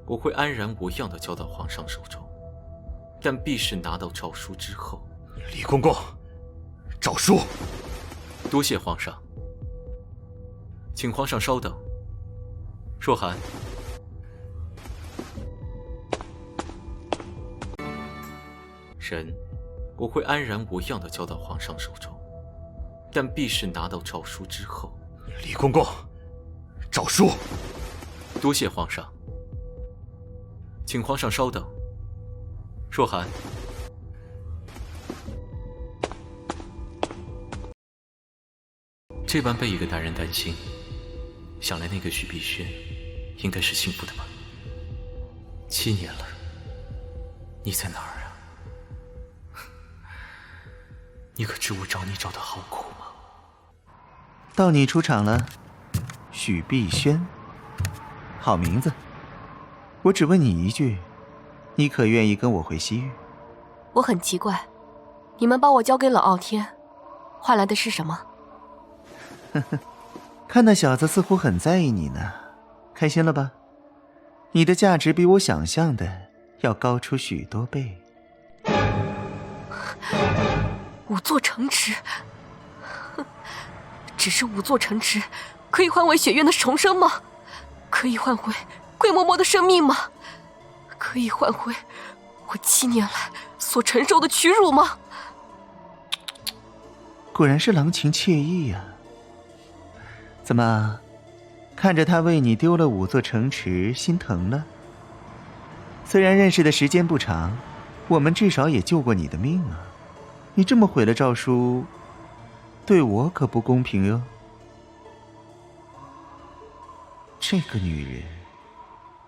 我会安然无恙地交到皇上手中，但必是拿到诏书之后。李公公，诏书。多谢皇上，请皇上稍等。若寒，人我会安然无恙地交到皇上手中，但必是拿到诏书之后。李公公，诏书。多谢皇上，请皇上稍等。若寒，这般被一个男人担心，想来那个许碧轩应该是幸福的吧。7年了，你在哪儿啊？你可知我找你找的好苦吗？到你出场了，许碧轩，好名字。我只问你一句，你可愿意跟我回西域？我很奇怪，你们把我交给冷傲天，换来的是什么？呵呵，看那小子似乎很在意你呢，开心了吧？你的价值比我想象的要高出许多倍。5座城池，只是5座城池，可以换回雪院的重生吗？可以换回桂嬷嬷的生命吗？可以换回我7年来所承受的屈辱吗？果然是郎情妾意呀。怎么，看着他为你丢了5座城池，心疼了？虽然认识的时间不长，我们至少也救过你的命啊。你这么毁了诏书，对我可不公平哟。这个女人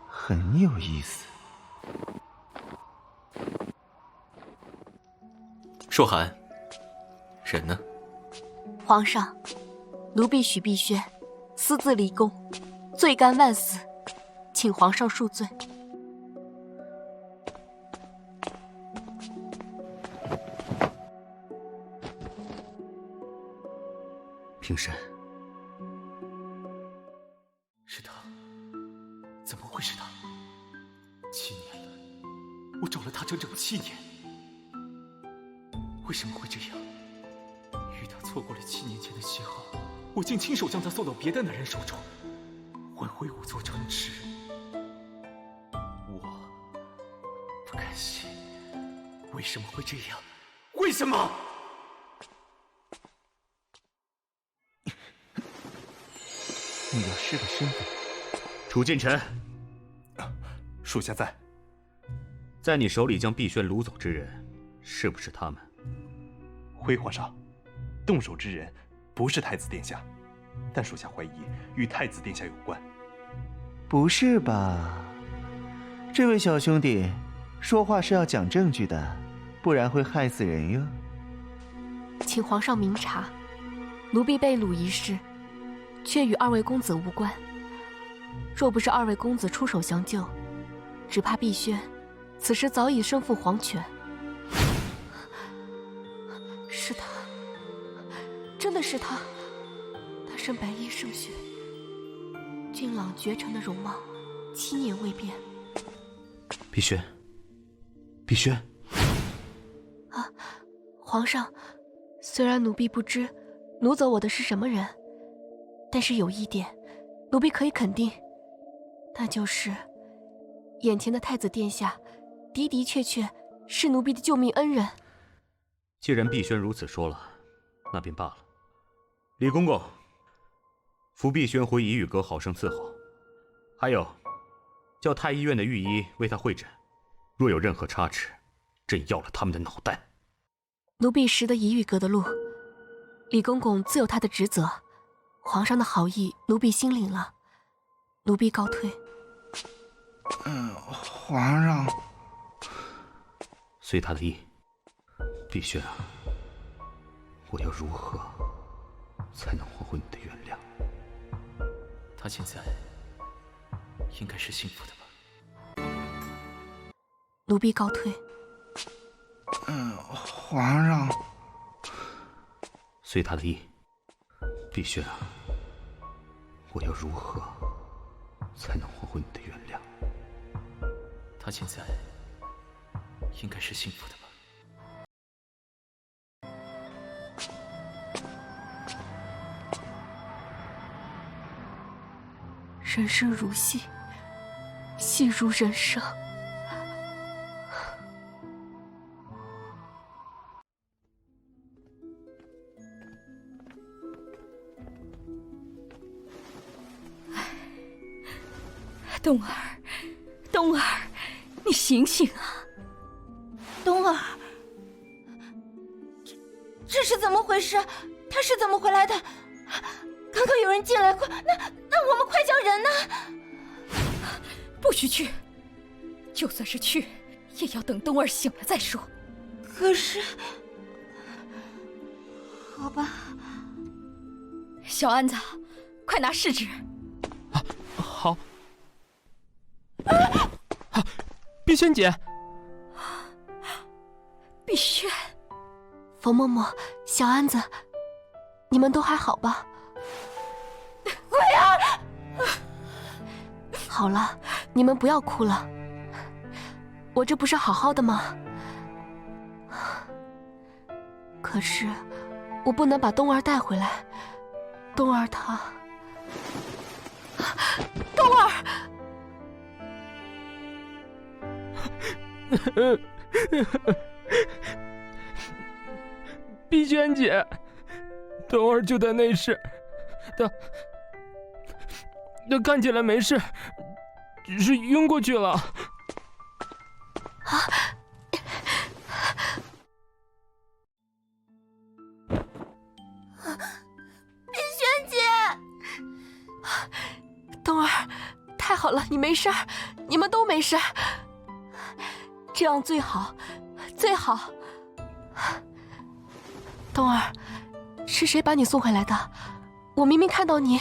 很有意思。若寒，人呢？皇上，奴婢许碧轩私自离宫，罪该万死，请皇上恕罪。平身。是他，怎么会是他？7年了，我找了他整整7年，为什么会这样？与他错过了7年前的邂逅，我竟亲手将他送到别的男人手中，换回5座城池。我不甘心，为什么会这样？为什么？你要失了身份。楚近臣，属下在你手里将碧轩掳走之人，是不是他们？回皇上，动手之人不是太子殿下，但属下怀疑与太子殿下有关。不是吧？这位小兄弟，说话是要讲证据的，不然会害死人哟。请皇上明察，奴婢被掳一事，却与2位公子无关。若不是2位公子出手相救，只怕碧轩此时早已身负黄泉。是他，真的是他。他身白衣胜雪，俊朗绝尘的容貌，7年未变。碧轩，碧轩。啊，皇上，虽然奴婢不知掳走我的是什么人，但是有一点，奴婢可以肯定，那就是眼前的太子殿下的的确确是奴婢的救命恩人。既然碧轩如此说了，那便罢了。李公公，扶碧轩回怡玉阁好生伺候，还有，叫太医院的御医为他会诊，若有任何差池，朕要了他们的脑袋。奴婢识得怡玉阁的路，李公公自有他的职责，皇上的好意奴婢心领了，奴婢告退。皇上，随他的意。碧轩啊，我要如何才能换回你的原谅？他现在应该是幸福的吧？奴婢告退。皇上，随他的意。碧轩啊，我要如何才能换回你的原谅？他现在应该是幸福的吧。人生如戏，戏如人生。冬儿，冬儿，你醒醒啊！冬儿，这是怎么回事？他是怎么回来的？刚刚有人进来过，那我们快叫人呢！不许去，就算是去，也要等冬儿醒了再说。可是，好吧。小安子，快拿试纸。好。碧萱姐，碧萱，冯嬷嬷，小安子，你们都还好吧？鬼儿！好了，你们不要哭了，我这不是好好的吗？可是，我不能把冬儿带回来。冬儿她，冬儿。碧萱姐，冬儿就在内室，她看起来没事，只是晕过去了。啊！碧萱姐，冬儿，太好了，你没事儿，你们都没事儿。这样最好，最好。冬儿，是谁把你送回来的？我明明看到你。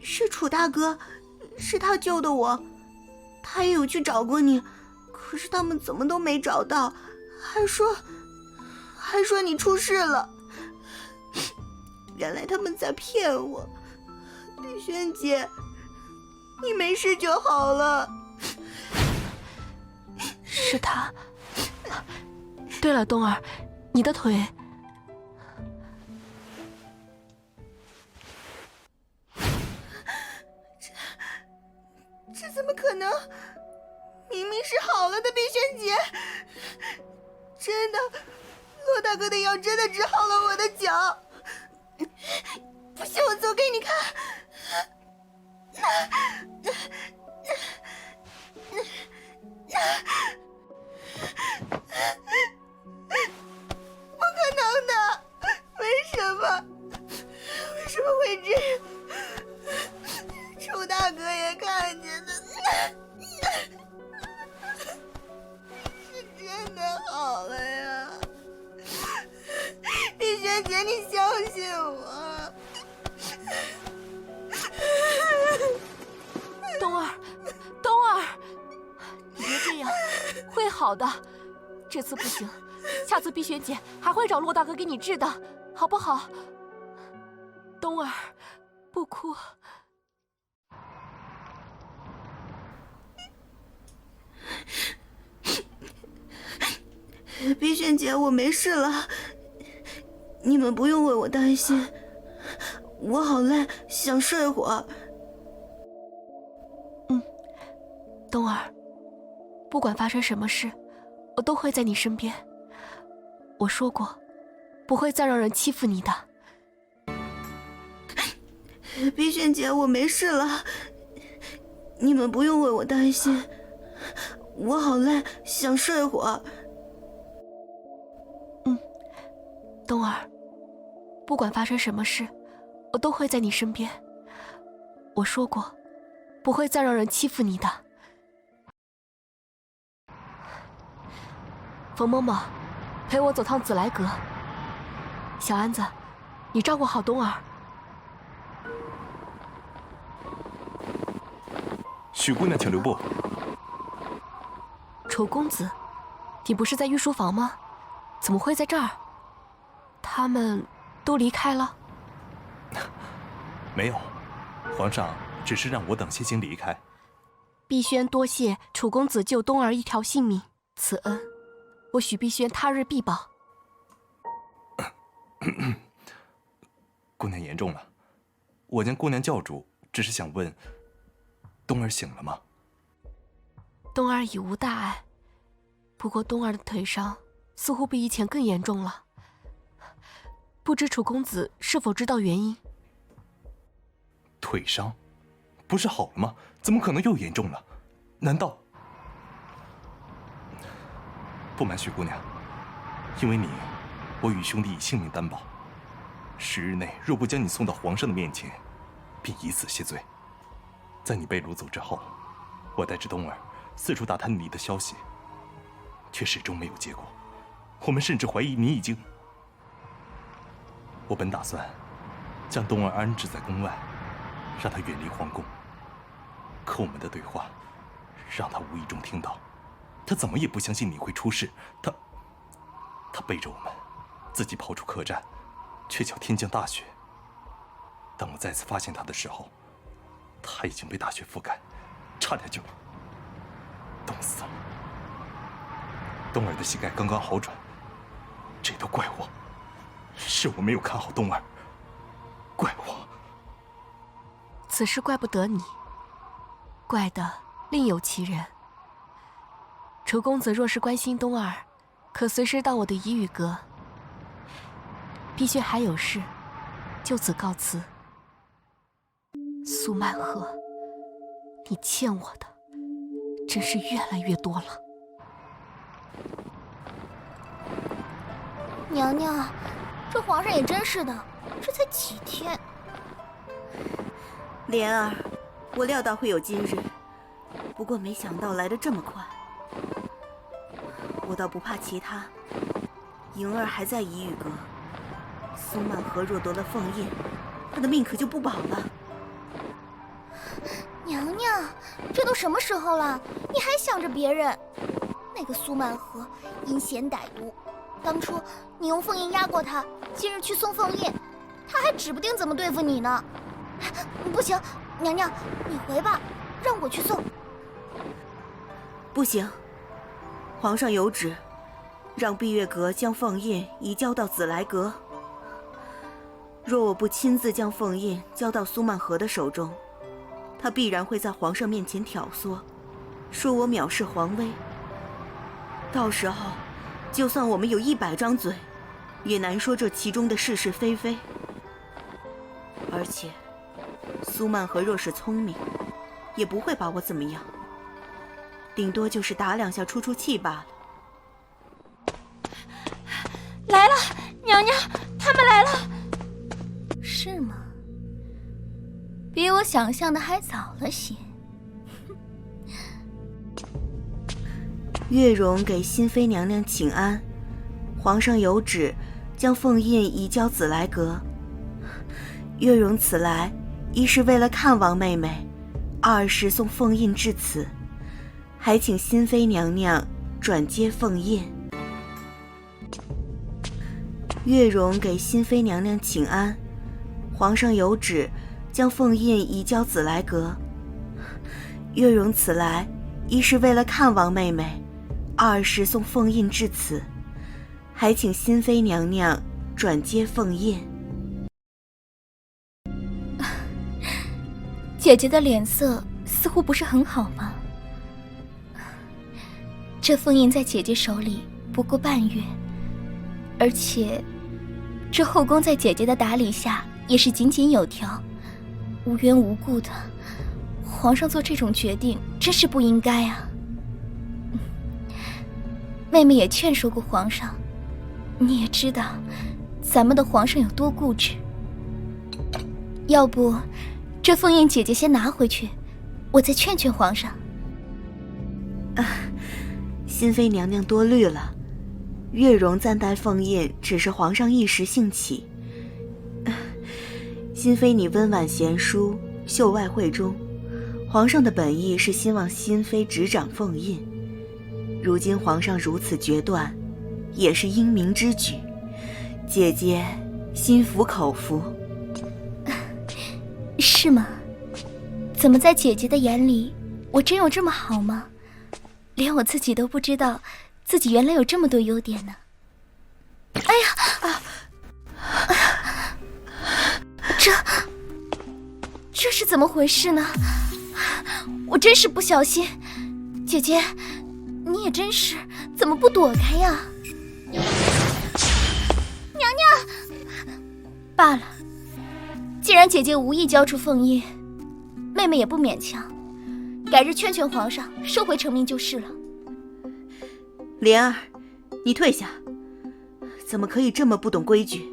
是楚大哥，是他救的我。他也有去找过你，可是他们怎么都没找到，还说你出事了。原来他们在骗我。碧萱姐，你没事就好了。是他。对了，冬儿，你的腿……这怎么可能？明明是好了的，碧萱姐，真的，骆大哥的药真的治好了我的脚。不信我做给你看。不可能的，为什么会这样？楚大哥也看见的，是真的好了呀！碧萱姐，你相信我。冬儿，冬儿，你别这样，会好的。这次不行，下次碧萱姐还会找骆大哥给你治的，好不好？冬儿，不哭。碧萱姐，我没事了，你们不用为我担心。我好累，想睡会儿。冬儿，不管发生什么事，我都会在你身边。我说过，不会再让人欺负你的。碧萱姐，我没事了，你们不用为我担心。我好累，想睡会儿。冬儿，不管发生什么事，我都会在你身边。我说过，不会再让人欺负你的。冯嬷嬷，陪我走趟紫来阁。小安子，你照顾好冬儿。许姑娘，请留步。楚公子，你不是在御书房吗？怎么会在这儿？他们都离开了？没有，皇上只是让我等先行离开。碧轩多谢楚公子救冬儿一条性命，此恩我许碧轩他日必报。姑娘言重了，我将姑娘叫住，只是想问，冬儿醒了吗？冬儿已无大碍，不过冬儿的腿伤似乎比以前更严重了，不知楚公子是否知道原因？腿伤，不是好了吗？怎么可能又严重了？难道……不瞒许姑娘，因为你，我与兄弟以性命担保，10日内若不将你送到皇上的面前，便以死谢罪。在你被掳走之后，我带着冬儿四处打探你的消息，却始终没有结果。我们甚至怀疑你已经……我本打算将冬儿安置在宫外，让她远离皇宫。可我们的对话让她无意中听到，她怎么也不相信你会出事。她背着我们，自己跑出客栈，却叫天降大雪。当我再次发现她的时候，她已经被大雪覆盖，差点就冻死了。冬儿的膝盖刚刚好转，这都怪我，是我没有看好冬儿，怪我。此事怪不得你，怪的另有其人。楚公子若是关心冬儿，可随时到我的怡雨阁。碧轩还有事，就此告辞。苏曼河，你欠我的真是越来越多了。娘娘，这皇上也真是的，这才几天。莲儿，我料到会有今日，不过没想到来得这么快。我倒不怕其他，莹儿还在怡雨阁，苏曼河若得了凤印，她的命可就不保了。娘娘，这都什么时候了，你还想着别人？那个苏曼河阴险歹毒，当初你用凤印压过他，今日去送凤印，他还指不定怎么对付你呢。不行，娘娘，你回吧，让我去送。不行，皇上有旨，让碧月阁将凤印移交到紫来阁。若我不亲自将凤印交到苏曼河的手中，他必然会在皇上面前挑唆，说我藐视皇威。到时候，就算我们有100张嘴，也难说这其中的是是非非。而且，苏曼河若是聪明，也不会把我怎么样，顶多就是打2下出出气罢了。来了，娘娘，他们来了。是吗？比我想象的还早了些。月容给新妃娘娘请安，皇上有旨，将凤印移交紫来阁。月容此来，一是为了看望妹妹，2是送凤印至此，还请新妃娘娘转接凤印。月容给新妃娘娘请安，皇上有旨，将凤印移交紫来阁。月容此来，一是为了看望妹妹，2是送凤印至此，还请新妃娘娘转接凤印。姐姐的脸色似乎不是很好吗？这凤印在姐姐手里不过半月，而且这后宫在姐姐的打理下也是井井有条，无缘无故的，皇上做这种决定真是不应该啊。妹妹也劝说过皇上，你也知道咱们的皇上有多固执。要不这凤印姐姐先拿回去，我再劝劝皇上。新妃娘娘多虑了，月容暂带凤印只是皇上一时兴起。新妃你温婉贤淑，秀外慧中，皇上的本意是希望新妃执掌凤印，如今皇上如此决断，也是英明之举，姐姐心服口服。是吗？怎么在姐姐的眼里，我真有这么好吗？连我自己都不知道，自己原来有这么多优点呢。哎呀，这是怎么回事呢？我真是不小心，姐姐，你也真是，怎么不躲开呀？娘娘，罢了，既然姐姐无意交出凤印，妹妹也不勉强，改日劝劝皇上收回成命就是了。莲儿，你退下，怎么可以这么不懂规矩？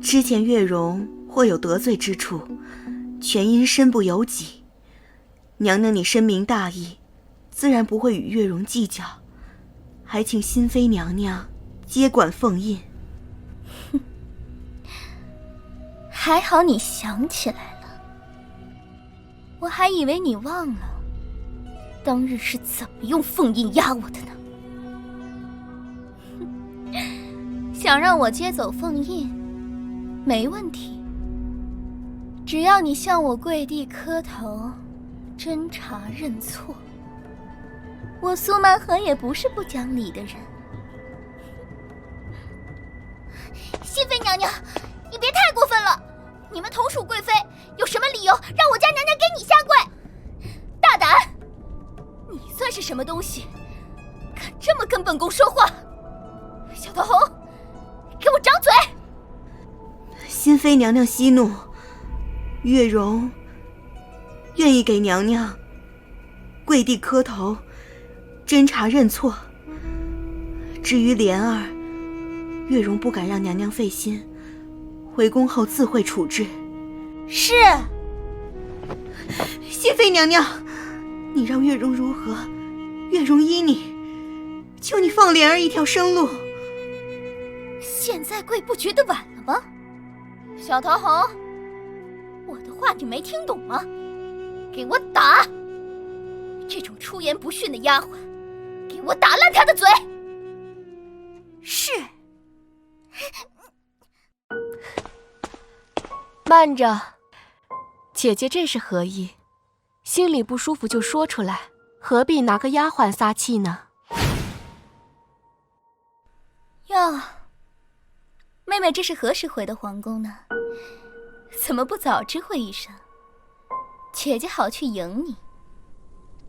之前月容或有得罪之处，全因身不由己。娘娘你深明大义，自然不会与月容计较，还请心妃娘娘接管凤印。还好你想起来了，我还以为你忘了当日是怎么用凤印压我的呢。想让我接走凤印，没问题，只要你向我跪地磕头，斟茶认错。我苏曼河也不是不讲理的人。熹妃娘娘，你别太过分了！你们同属贵妃，有什么理由让我家娘娘给你下跪？大胆！你算是什么东西，敢这么跟本宫说话？小桃红，给我张嘴！心妃娘娘息怒，月容愿意给娘娘跪地磕头，斟茶认错。至于莲儿，月容不敢让娘娘费心，回宫后自会处置。是。熹妃娘娘，你让月容如何，月容依你，求你放莲儿一条生路。现在跪不觉得晚了吗？小桃红，我的话你没听懂吗？给我打！这种出言不逊的丫鬟，给我打烂她的嘴！是。慢着，姐姐这是何意？心里不舒服就说出来，何必拿个丫鬟撒气呢？哟，妹妹这是何时回的皇宫呢？怎么不早知会一声，姐姐好去迎你？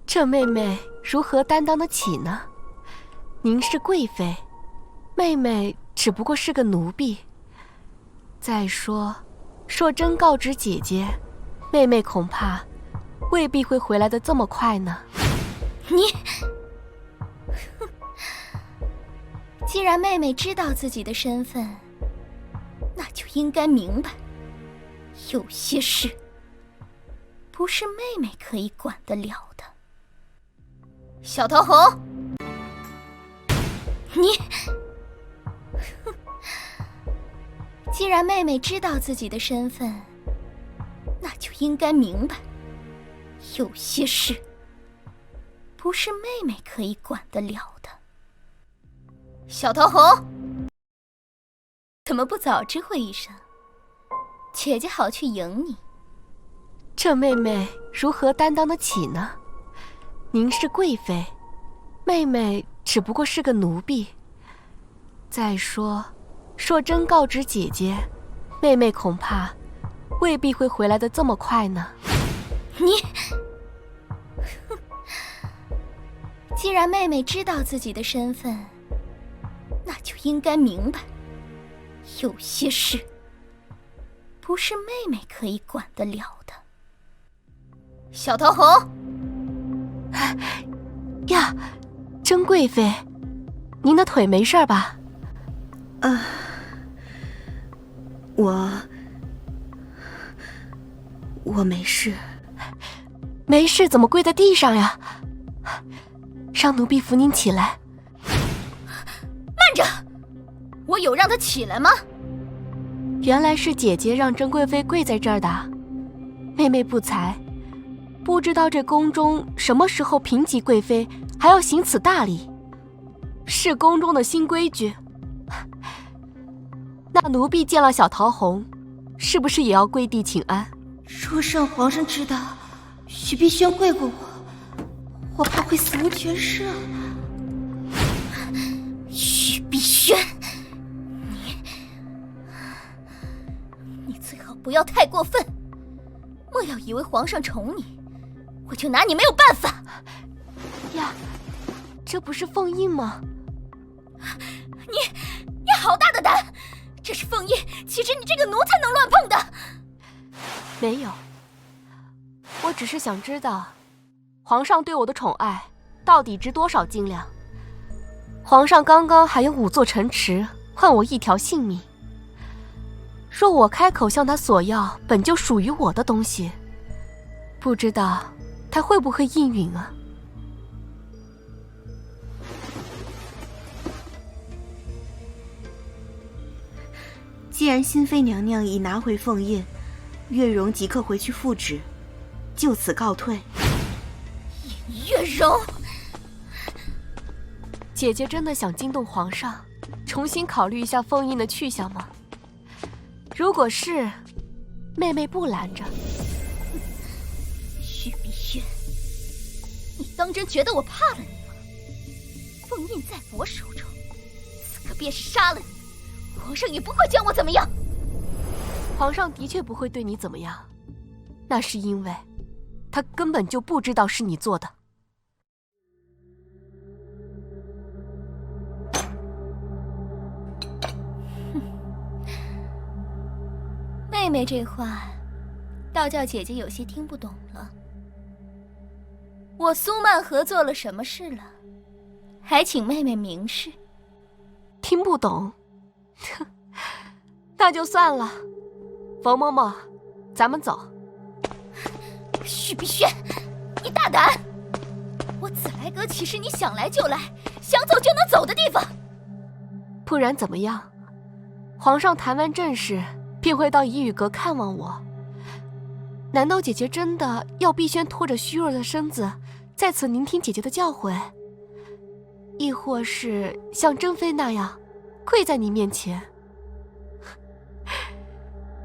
这妹妹如何担当得起呢？您是贵妃，妹妹只不过是个奴婢。再说，若真告知姐姐，妹妹恐怕未必会回来的这么快呢。你，既然妹妹知道自己的身份，那就应该明白，有些事不是妹妹可以管得了的。小桃红，你，既然妹妹知道自己的身份，那就应该明白，有些事不是妹妹可以管得了的。小桃红，怎么不早知会一声，姐姐好去迎你？这妹妹如何担当得起呢？您是贵妃，妹妹只不过是个奴婢。再说，若真告知姐姐，妹妹恐怕未必会回来的这么快呢。你，既然妹妹知道自己的身份，那就应该明白，有些事不是妹妹可以管得了的。小桃红，呀，甄贵妃，您的腿没事吧？我没事。没事怎么跪在地上呀？让奴婢扶您起来。慢着，我有让她起来吗？原来是姐姐让甄贵妃跪在这儿的。妹妹不才，不知道这宫中什么时候评级贵妃还要行此大礼，是宫中的新规矩。那奴婢见了小桃红，是不是也要跪地请安？若让皇上知道许碧轩跪过我怕会死无全尸。许碧轩，你最好不要太过分。莫要以为皇上宠你，我就拿你没有办法。呀，这不是凤印吗？你好大的胆！这是凤印，岂止你这个奴才能乱碰的？没有，我只是想知道，皇上对我的宠爱到底值多少斤两？皇上刚刚还用5座城池换我一条性命，若我开口向他索要本就属于我的东西，不知道他会不会应允啊？既然新妃娘娘已拿回凤印，月容即刻回去复旨，就此告退。月容，姐姐真的想惊动皇上，重新考虑一下凤印的去向吗？如果是，妹妹不拦着。许碧轩，你当真觉得我怕了你吗？凤印在我手中，此刻便是杀了你，皇上也不会将我怎么样。皇上的确不会对你怎么样，那是因为他根本就不知道是你做的。妹妹这话，倒叫姐姐有些听不懂了。我苏曼河做了什么事了？还请妹妹明示。听不懂？那就算了。冯嬷嬷，咱们走。许碧轩，你大胆！我紫来阁岂是你想来就来、想走就能走的地方？不然怎么样？皇上谈完正事，便会到怡雨阁看望我。难道姐姐真的要碧轩拖着虚弱的身子，在此聆听姐姐的教诲？亦或是像珍妃那样，跪在你面前？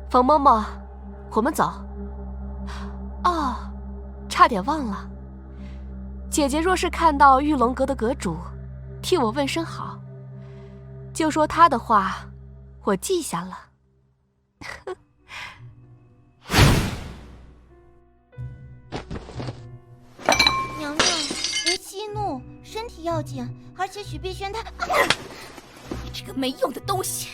冯嬷嬷，我们走。哦，差点忘了，姐姐若是看到玉龙阁的阁主，替我问声好，就说他的话，我记下了。娘娘，别息怒，身体要紧，而且许碧轩她……你这个没用的东西！